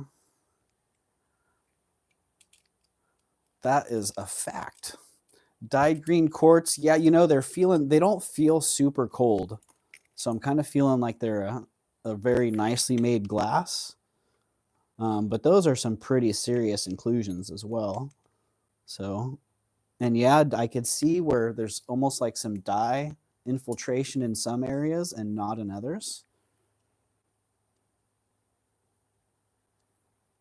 That is a fact. Dyed green quartz. Yeah, you know, they don't feel super cold. So I'm kind of feeling like they're a very nicely made glass. But those are some pretty serious inclusions as well. So, and yeah, I could see where there's almost like some dye infiltration in some areas and not in others.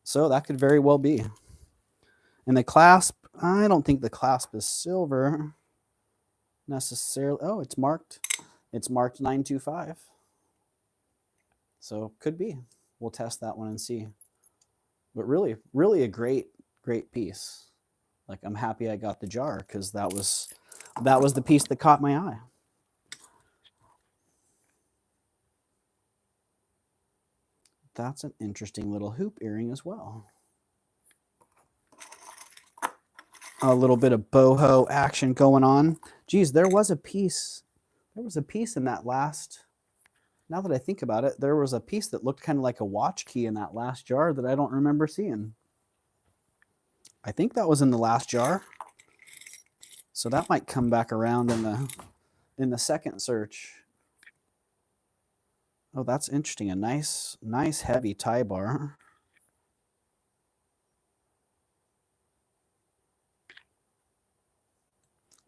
So that could very well be. And the clasp, I don't think the clasp is silver necessarily. Oh, it's marked 925. So could be. We'll test that one and see. But really, really a great piece. Like, I'm happy I got the jar because that was the piece that caught my eye. That's an interesting little hoop earring as well. A little bit of boho action going on. Geez, there was a piece in that last, now that I think about it, there was a piece that looked kind of like a watch key in that last jar that I don't remember seeing. I think that was in the last jar. So that might come back around in the second search. Oh, that's interesting. A nice heavy tie bar.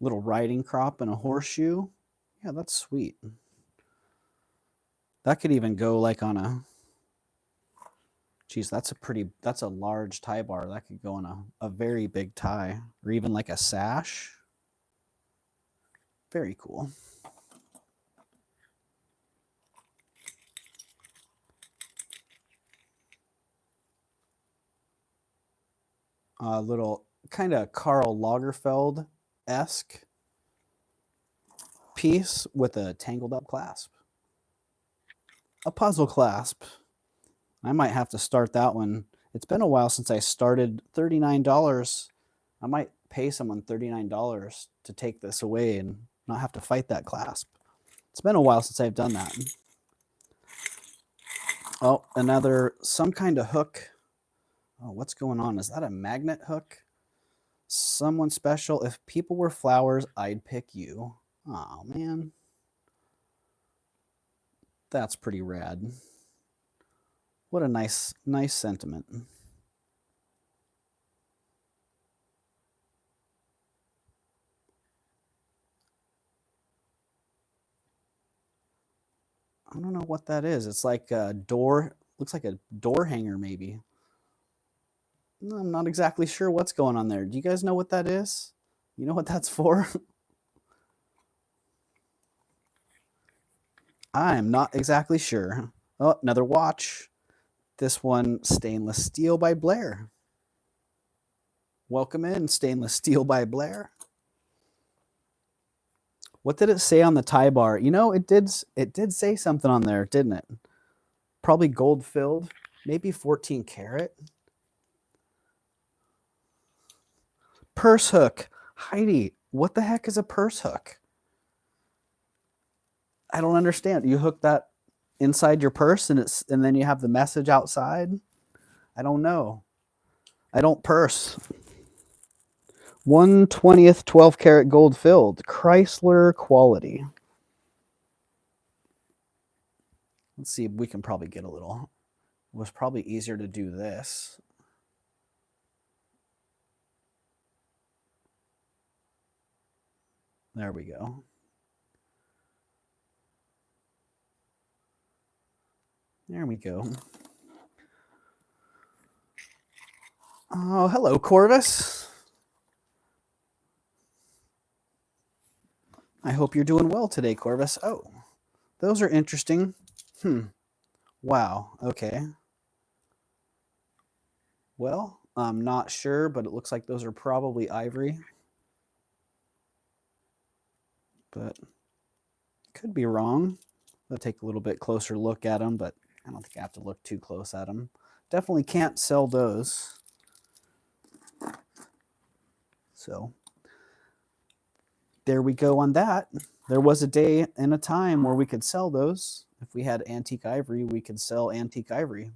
Little riding crop and a horseshoe. Yeah, that's sweet. That could even go like on a, geez, that's a large tie bar. That could go on a very big tie, or even like a sash. Very cool. A little kind of Karl Lagerfeld-esque piece with a tangled up clasp. A puzzle clasp. I might have to start that one. It's been a while since I started. $39. I might pay someone $39 to take this away and not have to fight that clasp. It's been a while since I've done that. Oh, some kind of hook. Oh, what's going on? Is that a magnet hook? Someone special. If people were flowers, I'd pick you. Oh, man. That's pretty rad. What a nice sentiment. I don't know what that is. It's like a door, looks like a door hanger maybe. I'm not exactly sure what's going on there. Do you guys know what that is? You know what that's for? I'm not exactly sure. Oh, another watch. This one, stainless steel by Blair. Welcome in, stainless steel by Blair. What did it say on the tie bar? You know, it did say something on there, didn't it? Probably gold filled, maybe 14 karat. Purse hook. Heidi, what the heck is a purse hook? I don't understand. You hook that inside your purse and then you have the message outside? I don't know. I don't purse. 1/20th 12 karat gold filled. Chrysler quality. Let's see, we can probably get a little. It was probably easier to do this. There we go. There we go. Oh, hello, Corvus. I hope you're doing well today, Corvus. Oh, those are interesting. Wow. Okay. Well, I'm not sure, but it looks like those are probably ivory. But could be wrong. I'll take a little bit closer look at them, but I don't think I have to look too close at them. Definitely can't sell those. So there we go on that. There was a day and a time where we could sell those. If we had antique ivory, we could sell antique ivory.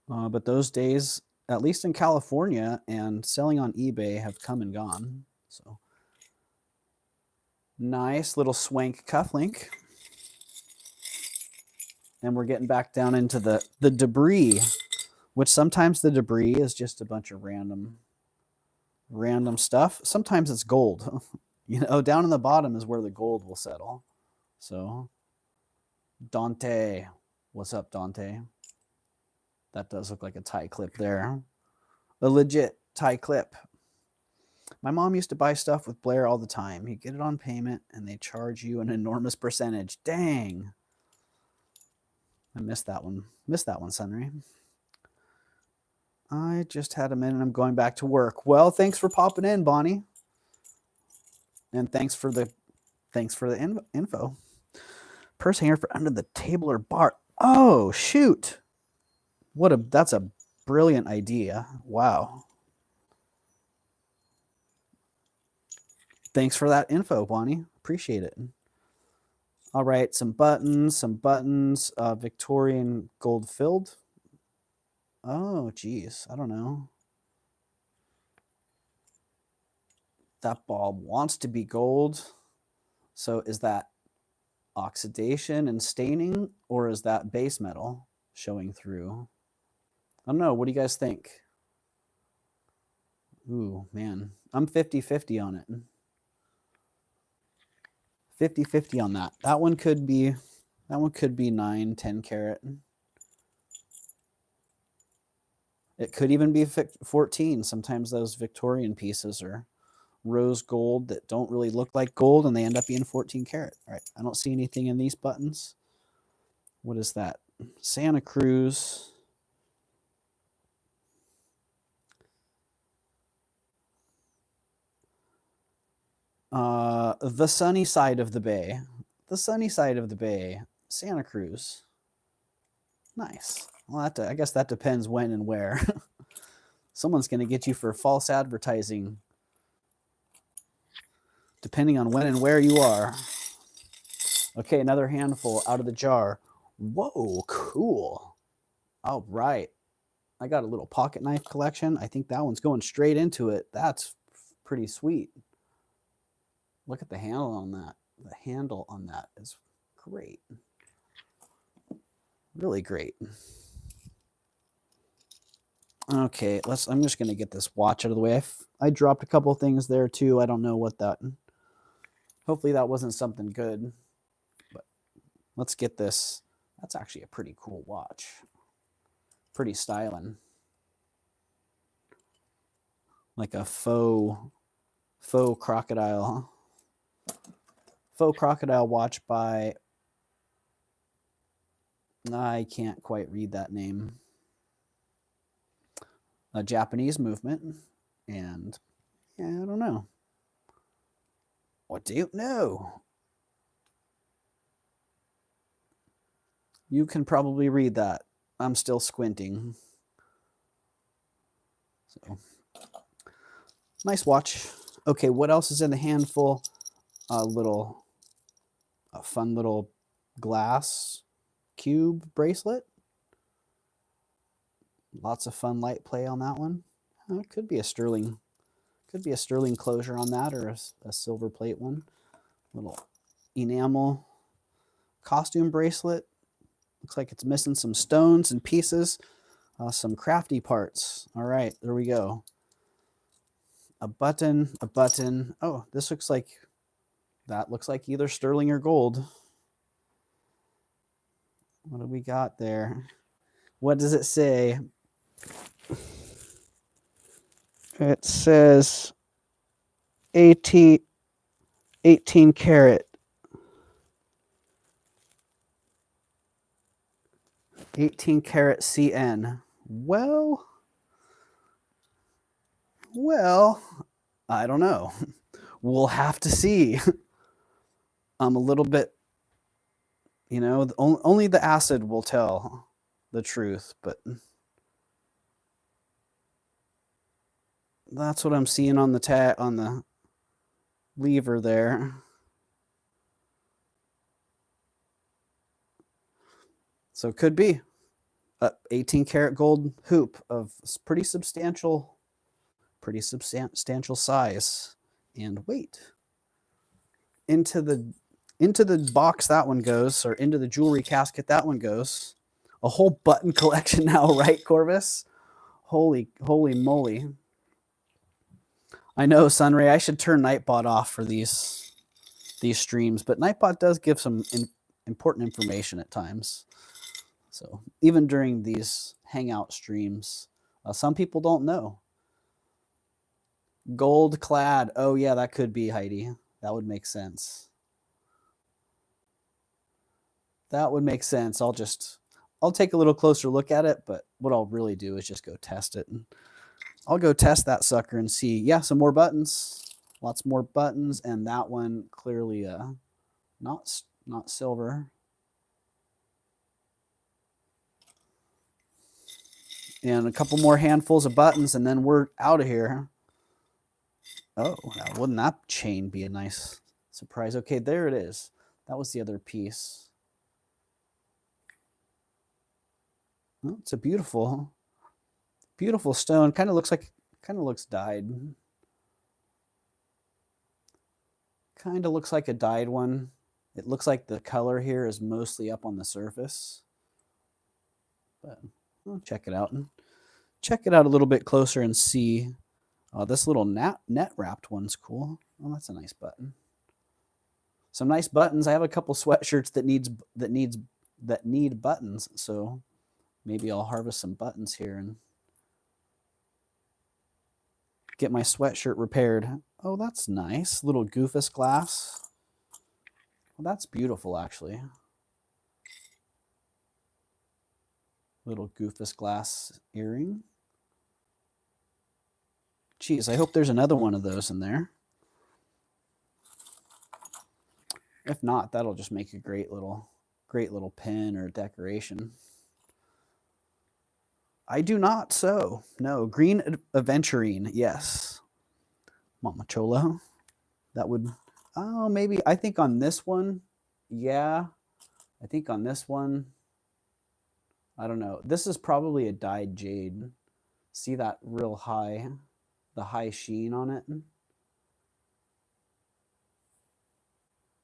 But those days, at least in California and selling on eBay, have come and gone. So nice little swank cufflink. And we're getting back down into the debris, which sometimes the debris is just a bunch of random stuff. Sometimes it's gold. You know, down in the bottom is where the gold will settle. So Dante, what's up, Dante? That does look like a tie clip there. A legit tie clip. My mom used to buy stuff with Blair all the time. You get it on payment and they charge you an enormous percentage. Dang. I missed that one. Missed that one, Sunray. I just had a minute. I'm going back to work. Well, thanks for popping in, Bonnie. And thanks for the info. Purse hanger for under the table or bar. Oh, shoot. That's a brilliant idea. Wow. Thanks for that info, Bonnie. Appreciate it. All right, some buttons, Victorian gold filled. Oh, geez, I don't know. That bulb wants to be gold. So is that oxidation and staining, or is that base metal showing through? I don't know. What do you guys think? Ooh, man. I'm 50-50 on it. 50-50 on that. That one could be 9, 10 karat. It could even be 14. Sometimes those Victorian pieces are rose gold that don't really look like gold and they end up being 14 karat. All right. I don't see anything in these buttons. What is that? Santa Cruz. The sunny side of the bay. The sunny side of the bay. Santa Cruz. Nice. Well, I guess that depends when and where. Someone's going to get you for false advertising, depending on when and where you are. Okay, another handful out of the jar. Whoa, cool. All right. I got a little pocket knife collection. I think that one's going straight into it. That's pretty sweet. Look at the handle on that. The handle on that is great. Really great. Okay, I'm just going to get this watch out of the way. I dropped a couple things there too. I don't know what that, hopefully that wasn't something good, but let's get this. That's actually a pretty cool watch. Pretty styling. Like a faux crocodile. Faux crocodile watch by, I can't quite read that name. A Japanese movement. And yeah, I don't know. What do you know? You can probably read that. I'm still squinting. So, nice watch. Okay, what else is in the handful? A fun little glass cube bracelet. Lots of fun light play on that one. It could be a sterling closure on that, or a silver plate one. Little enamel costume bracelet. Looks like it's missing some stones and pieces. Some crafty parts. All right, there we go. A button. Oh, this looks like, that looks like either sterling or gold. What do we got there? What does it say? It says 18 karat. 18 karat CN. Well, I don't know. We'll have to see. I'm a little bit, only the acid will tell the truth, but that's what I'm seeing on the on the lever there. So it could be a 18 karat gold hoop of pretty substantial size and weight. Into the box that one goes, or into the jewelry casket that one goes. A whole button collection now, right, Corvus? Holy moly. I know, Sunray, I should turn Nightbot off for these streams, but Nightbot does give some important information at times. So even during these hangout streams, some people don't know. Gold clad. Oh yeah, that could be, Heidi. That would make sense. That would make sense. I'll take a little closer look at it, but what I'll really do is just go test it. And I'll go test that sucker and see. Yeah, some more buttons. Lots more buttons, and that one clearly not silver. And a couple more handfuls of buttons, and then we're out of here. Oh, now wouldn't that chain be a nice surprise? Okay, there it is. That was the other piece. Oh, it's a beautiful stone. Kind of looks dyed. Kind of looks like a dyed one. It looks like the color here is mostly up on the surface. But I'll check it out. Check it out a little bit closer and see. This little net wrapped one's cool. Oh, that's a nice button. Some nice buttons. I have a couple sweatshirts that need buttons, so maybe I'll harvest some buttons here and get my sweatshirt repaired. Oh, that's nice. Little goofus glass. Well, that's beautiful, actually. Little goofus glass earring. Geez, I hope there's another one of those in there. If not, that'll just make a great little pin or decoration. I do not sew. No, green aventurine, yes. Mama Chola. That would, oh, maybe, I think on this one, yeah. I think on this one, I don't know. This is probably a dyed jade. See that real high, the high sheen on it?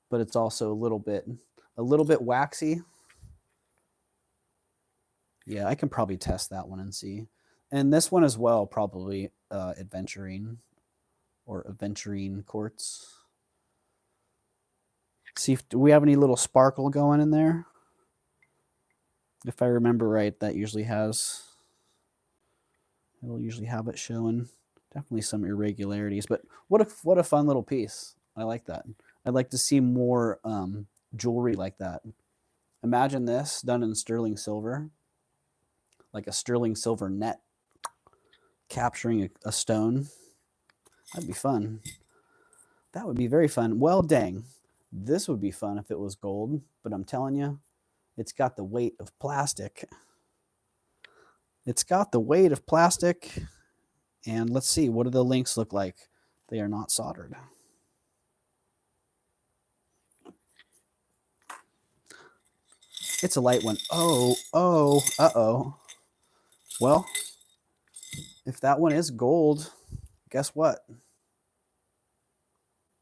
But it's also a little bit waxy. Yeah, I can probably test that one and see. And this one as well, probably adventuring or aventurine quartz. See if do we have any little sparkle going in there. If I remember right, that usually has, it'll usually have it showing. Definitely some irregularities, but what a fun little piece. I like that. I'd like to see more jewelry like that. Imagine this done in sterling silver, like a sterling silver net capturing a stone. That'd be fun. That would be very fun. Well, dang. This would be fun if it was gold, but I'm telling you, it's got the weight of plastic. It's got the weight of plastic. And let's see, what do the links look like? They are not soldered. It's a light one. Oh, uh-oh. Well, if that one is gold, guess what?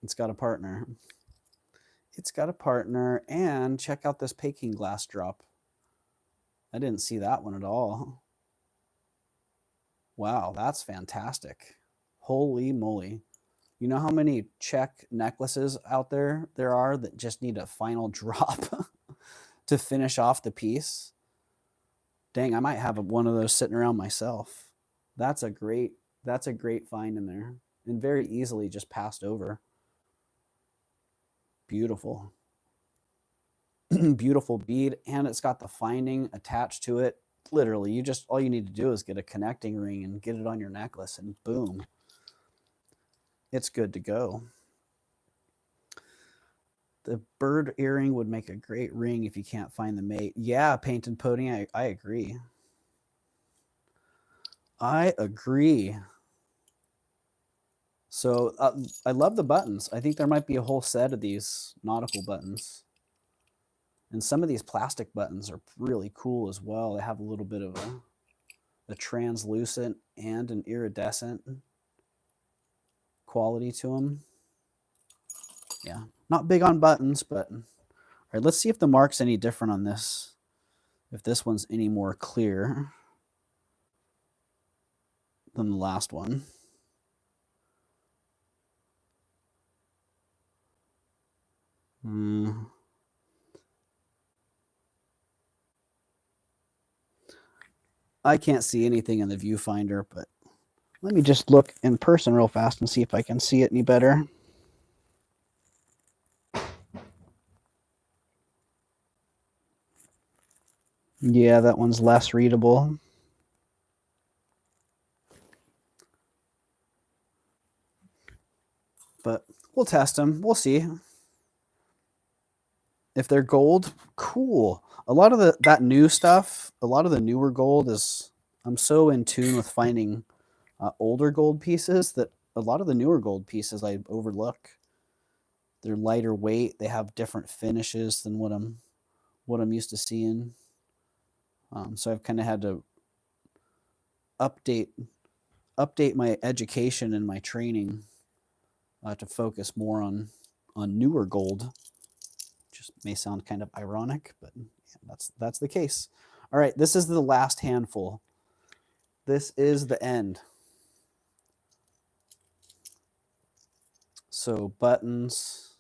It's got a partner. It's got a partner. And check out this Peking glass drop. I didn't see that one at all. Wow, that's fantastic. Holy moly. You know how many check necklaces out there are that just need a final drop to finish off the piece? Dang, I might have one of those sitting around myself. That's a great find in there, and very easily just passed over. Beautiful. Beautiful bead, and it's got the finding attached to it. Literally, all you need to do is get a connecting ring and get it on your necklace, and boom, it's good to go. The bird earring would make a great ring if you can't find the mate. Yeah, paint and putty, I agree. I agree. So I love the buttons. I think there might be a whole set of these nautical buttons. And some of these plastic buttons are really cool as well. They have a little bit of a translucent and an iridescent quality to them. Yeah, not big on buttons, but all right, let's see if the mark's any different on this. If this one's any more clear than the last one. I can't see anything in the viewfinder, but let me just look in person real fast and see if I can see it any better. Yeah, that one's less readable. But we'll test them. We'll see. If they're gold, cool. A lot of that new stuff, a lot of the newer gold is, I'm so in tune with finding older gold pieces that a lot of the newer gold pieces I overlook. They're lighter weight. They have different finishes than what I'm used to seeing. So I've kind of had to update my education and my training to focus more on newer gold. Just may sound kind of ironic, but yeah, that's the case. All right, this is the last handful. This is the end. So buttons,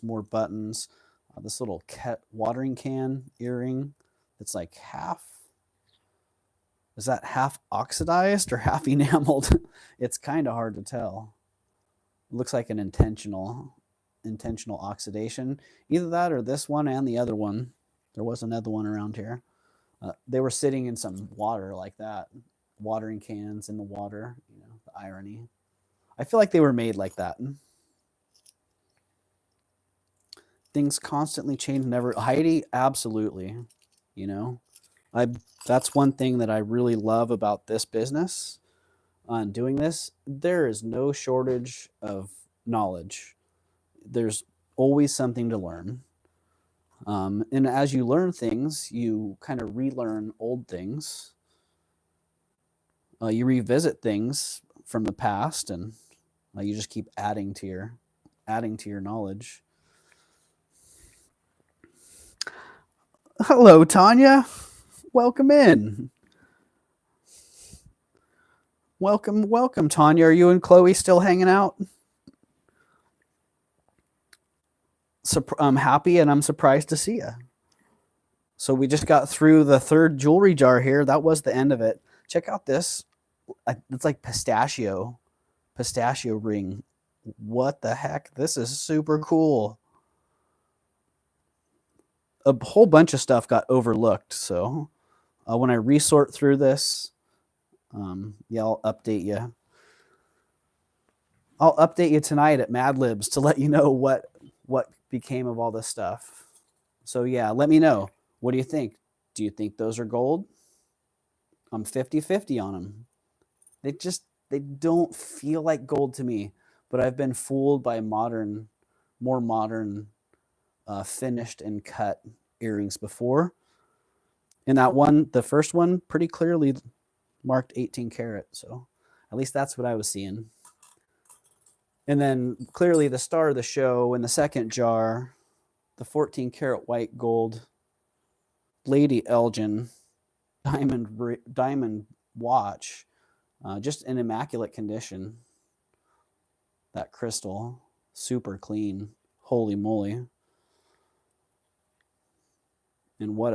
more buttons. This little watering can earring that's like half. Is that half oxidized or half enameled? It's kind of hard to tell. It looks like an intentional oxidation. Either that or this one and the other one. There was another one around here. They were sitting in some water like that. Watering cans in the water. You know, the irony. I feel like they were made like that. Things constantly change. Never. Heidi, absolutely. You know, that's one thing that I really love about this business. On doing this, there is no shortage of knowledge. There's always something to learn. And as you learn things, you kind of relearn old things. You revisit things from the past, and you just keep adding to your knowledge. Hello, Tanya. welcome in. Welcome, Tanya. Are you and Chloe still hanging out? I'm happy and I'm surprised to see you. So we just got through the third jewelry jar here. That was the end of it. Check out this. It's like pistachio ring. What the heck? This is super cool. A whole bunch of stuff got overlooked. So when I resort through this, yeah, I'll update you. I'll update you tonight at Mad Libs to let you know what became of all this stuff. So yeah, let me know. What do you think? Do you think those are gold? I'm 50-50 on them. They don't feel like gold to me, but I've been fooled by more modern finished and cut earrings before. And that one, the first one, pretty clearly marked 18 karat. So at least that's what I was seeing. And then clearly the star of the show in the second jar, the 14 karat white gold Lady Elgin diamond watch, just in immaculate condition. That crystal, super clean. Holy moly. And what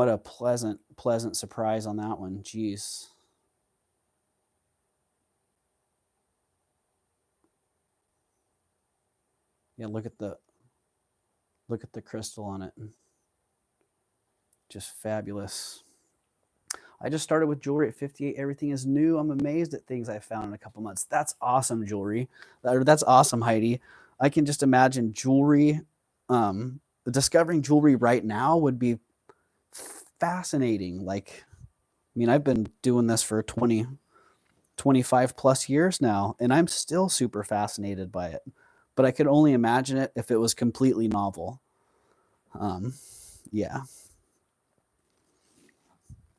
a pleasant surprise on that one. Jeez. Yeah, look at the crystal on it. Just fabulous. I just started with jewelry at 58. Everything is new. I'm amazed at things I found in a couple months. That's awesome, jewelry. That's awesome, Heidi. I can just imagine jewelry. Discovering jewelry right now would be fascinating. Like, I mean, I've been doing this for 25 plus years now, and I'm still super fascinated by it. But I could only imagine it if it was completely novel. Yeah.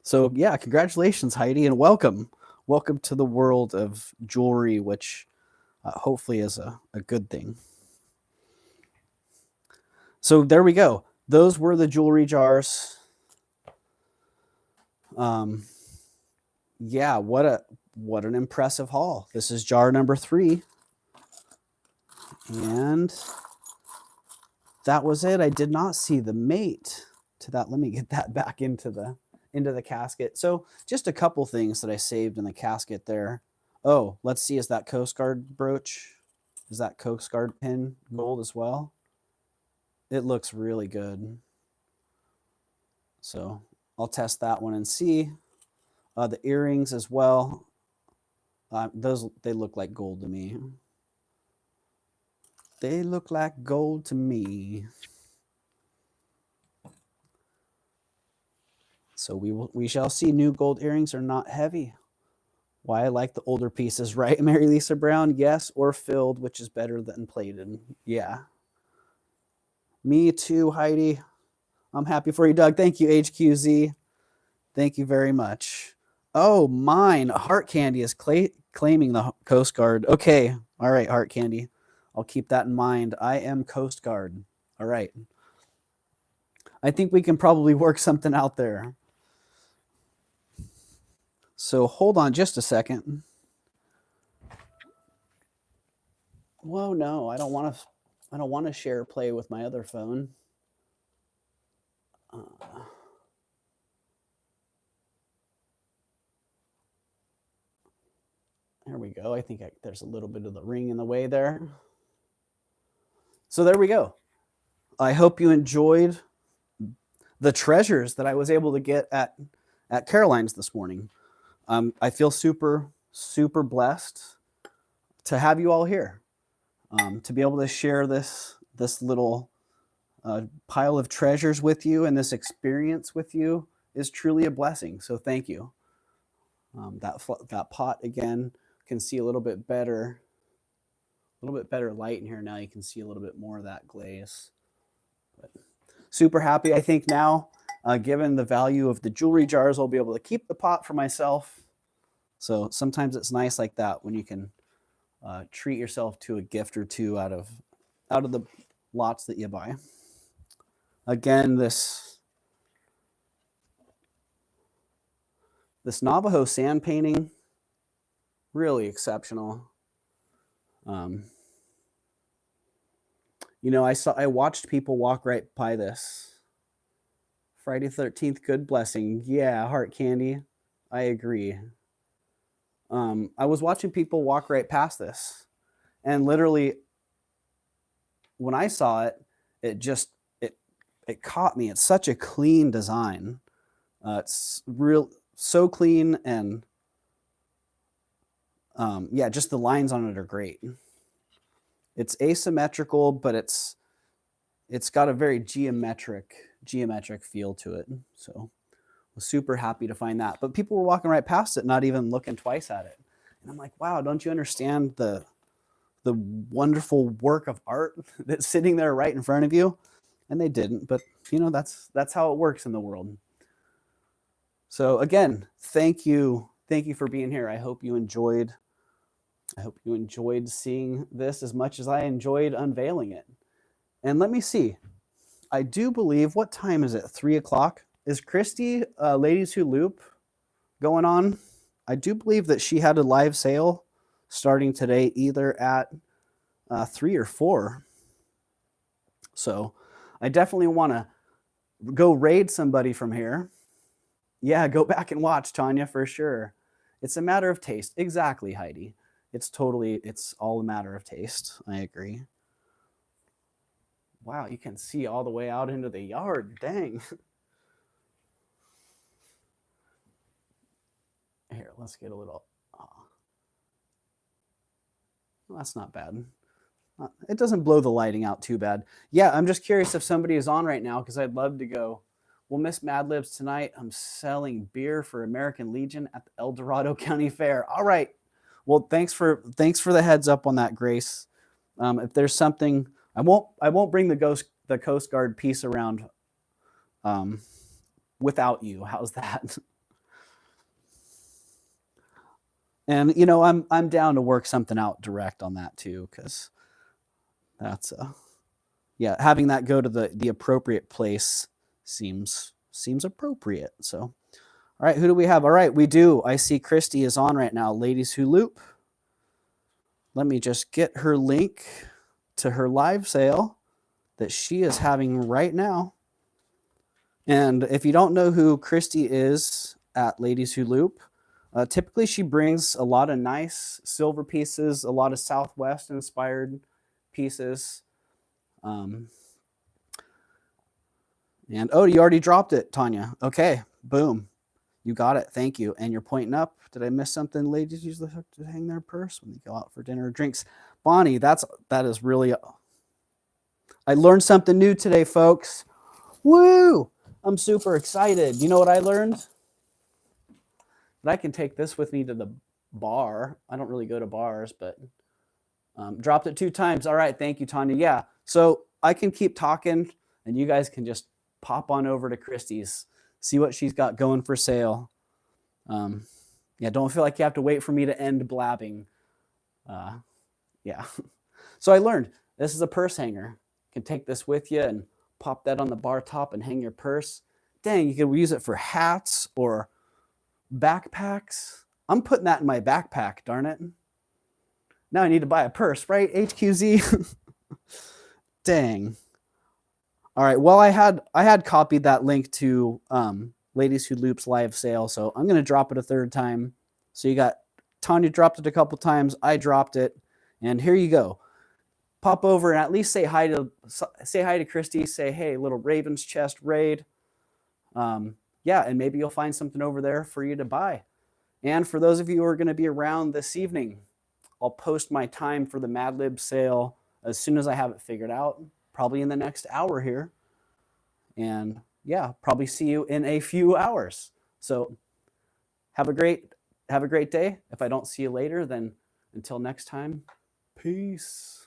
So yeah, congratulations, Heidi, and welcome to the world of jewelry, which hopefully is a good thing. So there we go. Those were the jewelry jars. Yeah, what an impressive haul. This is jar number 3. And that was it. I did not see the mate to that. Let me get that back into the casket. So just a couple things that I saved in the casket there. Oh, let's see. Is that Coast Guard brooch? Is that Coast Guard pin gold as well? It looks really good. So I'll test that one and see. The earrings as well. They look like gold to me. They look like gold to me. So we shall see. New gold earrings are not heavy. Why I like the older pieces, right, Mary Lisa Brown? Yes, or filled, which is better than plated. Yeah. Me too, Heidi. I'm happy for you, Doug. Thank you, HQZ. Thank you very much. Oh, mine. Heart Candy is claiming the Coast Guard. Okay. All right, Heart Candy. I'll keep that in mind. I am Coast Guard. All right. I think we can probably work something out there. So hold on just a second. Whoa, no, I don't want to share play with my other phone. There we go. I think there's a little bit of the ring in the way there. So there we go. I hope you enjoyed the treasures that I was able to get at Caroline's this morning. I feel super, super blessed to have you all here, to be able to share this little pile of treasures with you, and this experience with you is truly a blessing. So thank you. That pot again can see a little bit better light in here now. You can see a little bit more of that glaze. But super happy. I think now, given the value of the jewelry jars, I'll be able to keep the pot for myself. So sometimes it's nice like that when you can treat yourself to a gift or two out of the lots that you buy. Again, this This Navajo sand painting, really exceptional. I watched people walk right by this. Friday 13th, good blessing. Yeah, heart candy. I agree. I was watching people walk right past this, and literally, when I saw it, it caught me. It's such a clean design. It's so clean, and just the lines on it are great. It's asymmetrical, but it's got a very geometric feel to it. So I was super happy to find that. But people were walking right past it, not even looking twice at it. And I'm like, wow, don't you understand the wonderful work of art that's sitting there right in front of you? And they didn't, but that's how it works in the world. So again, thank you for being here. I hope you enjoyed seeing this as much as I enjoyed unveiling it. And let me see. I do believe, what time is it? 3:00? Is Christy, Ladies Who Loop, going on? I do believe that she had a live sale starting today, either at 3 or 4. So I definitely want to go raid somebody from here. Yeah, go back and watch, Tanya, for sure. It's a matter of taste. Exactly, Heidi. It's all a matter of taste. I agree. Wow, you can see all the way out into the yard. Dang. Here, let's get a little. Well, that's not bad. It doesn't blow the lighting out too bad. Yeah, I'm just curious if somebody is on right now, because I'd love to go. Well, Miss Mad Libs tonight, I'm selling beer for American Legion at the El Dorado County Fair. All right. Well, thanks for the heads up on that, Grace. If there's something, I won't bring the Coast Guard piece around without you. How's that? And I'm down to work something out direct on that too, because that's having that go to the appropriate place seems appropriate. So, all right, who do we have? All right, we do. I see Christy is on right now. Ladies Who Loop. Let me just get her link to her live sale that she is having right now. And if you don't know who Christy is at Ladies Who Loop, typically she brings a lot of nice silver pieces, a lot of Southwest inspired pieces. And oh, you already dropped it, Tanya. Okay, boom. You got it. Thank you. And you're pointing up. Did I miss something? Ladies usually have to hang their purse when they go out for dinner or drinks. Bonnie, that is really. I learned something new today, folks. Woo! I'm super excited. You know what I learned? That I can take this with me to the bar. I don't really go to bars, but dropped it 2 times. All right. Thank you, Tanya. Yeah. So I can keep talking and you guys can just pop on over to Christie's, see what she's got going for sale. Don't feel like you have to wait for me to end blabbing. So I learned this is a purse hanger. You can take this with you and pop that on the bar top and hang your purse. Dang, you could use it for hats or backpacks. I'm putting that in my backpack, darn it. Now I need to buy a purse, right? HQZ. Dang. All right. Well, I had copied that link to Ladies Who Loop's live sale, so I'm going to drop it a 3rd time. So you got Tanya dropped it a couple times. I dropped it, and here you go. Pop over and at least say hi to Christy. Say, hey, little Ravenschest raid. And maybe you'll find something over there for you to buy. And for those of you who are going to be around this evening, I'll post my time for the Mad Lib sale as soon as I have it figured out, probably in the next hour here. And probably see you in a few hours. So have a great day. If I don't see you later, then until next time, peace.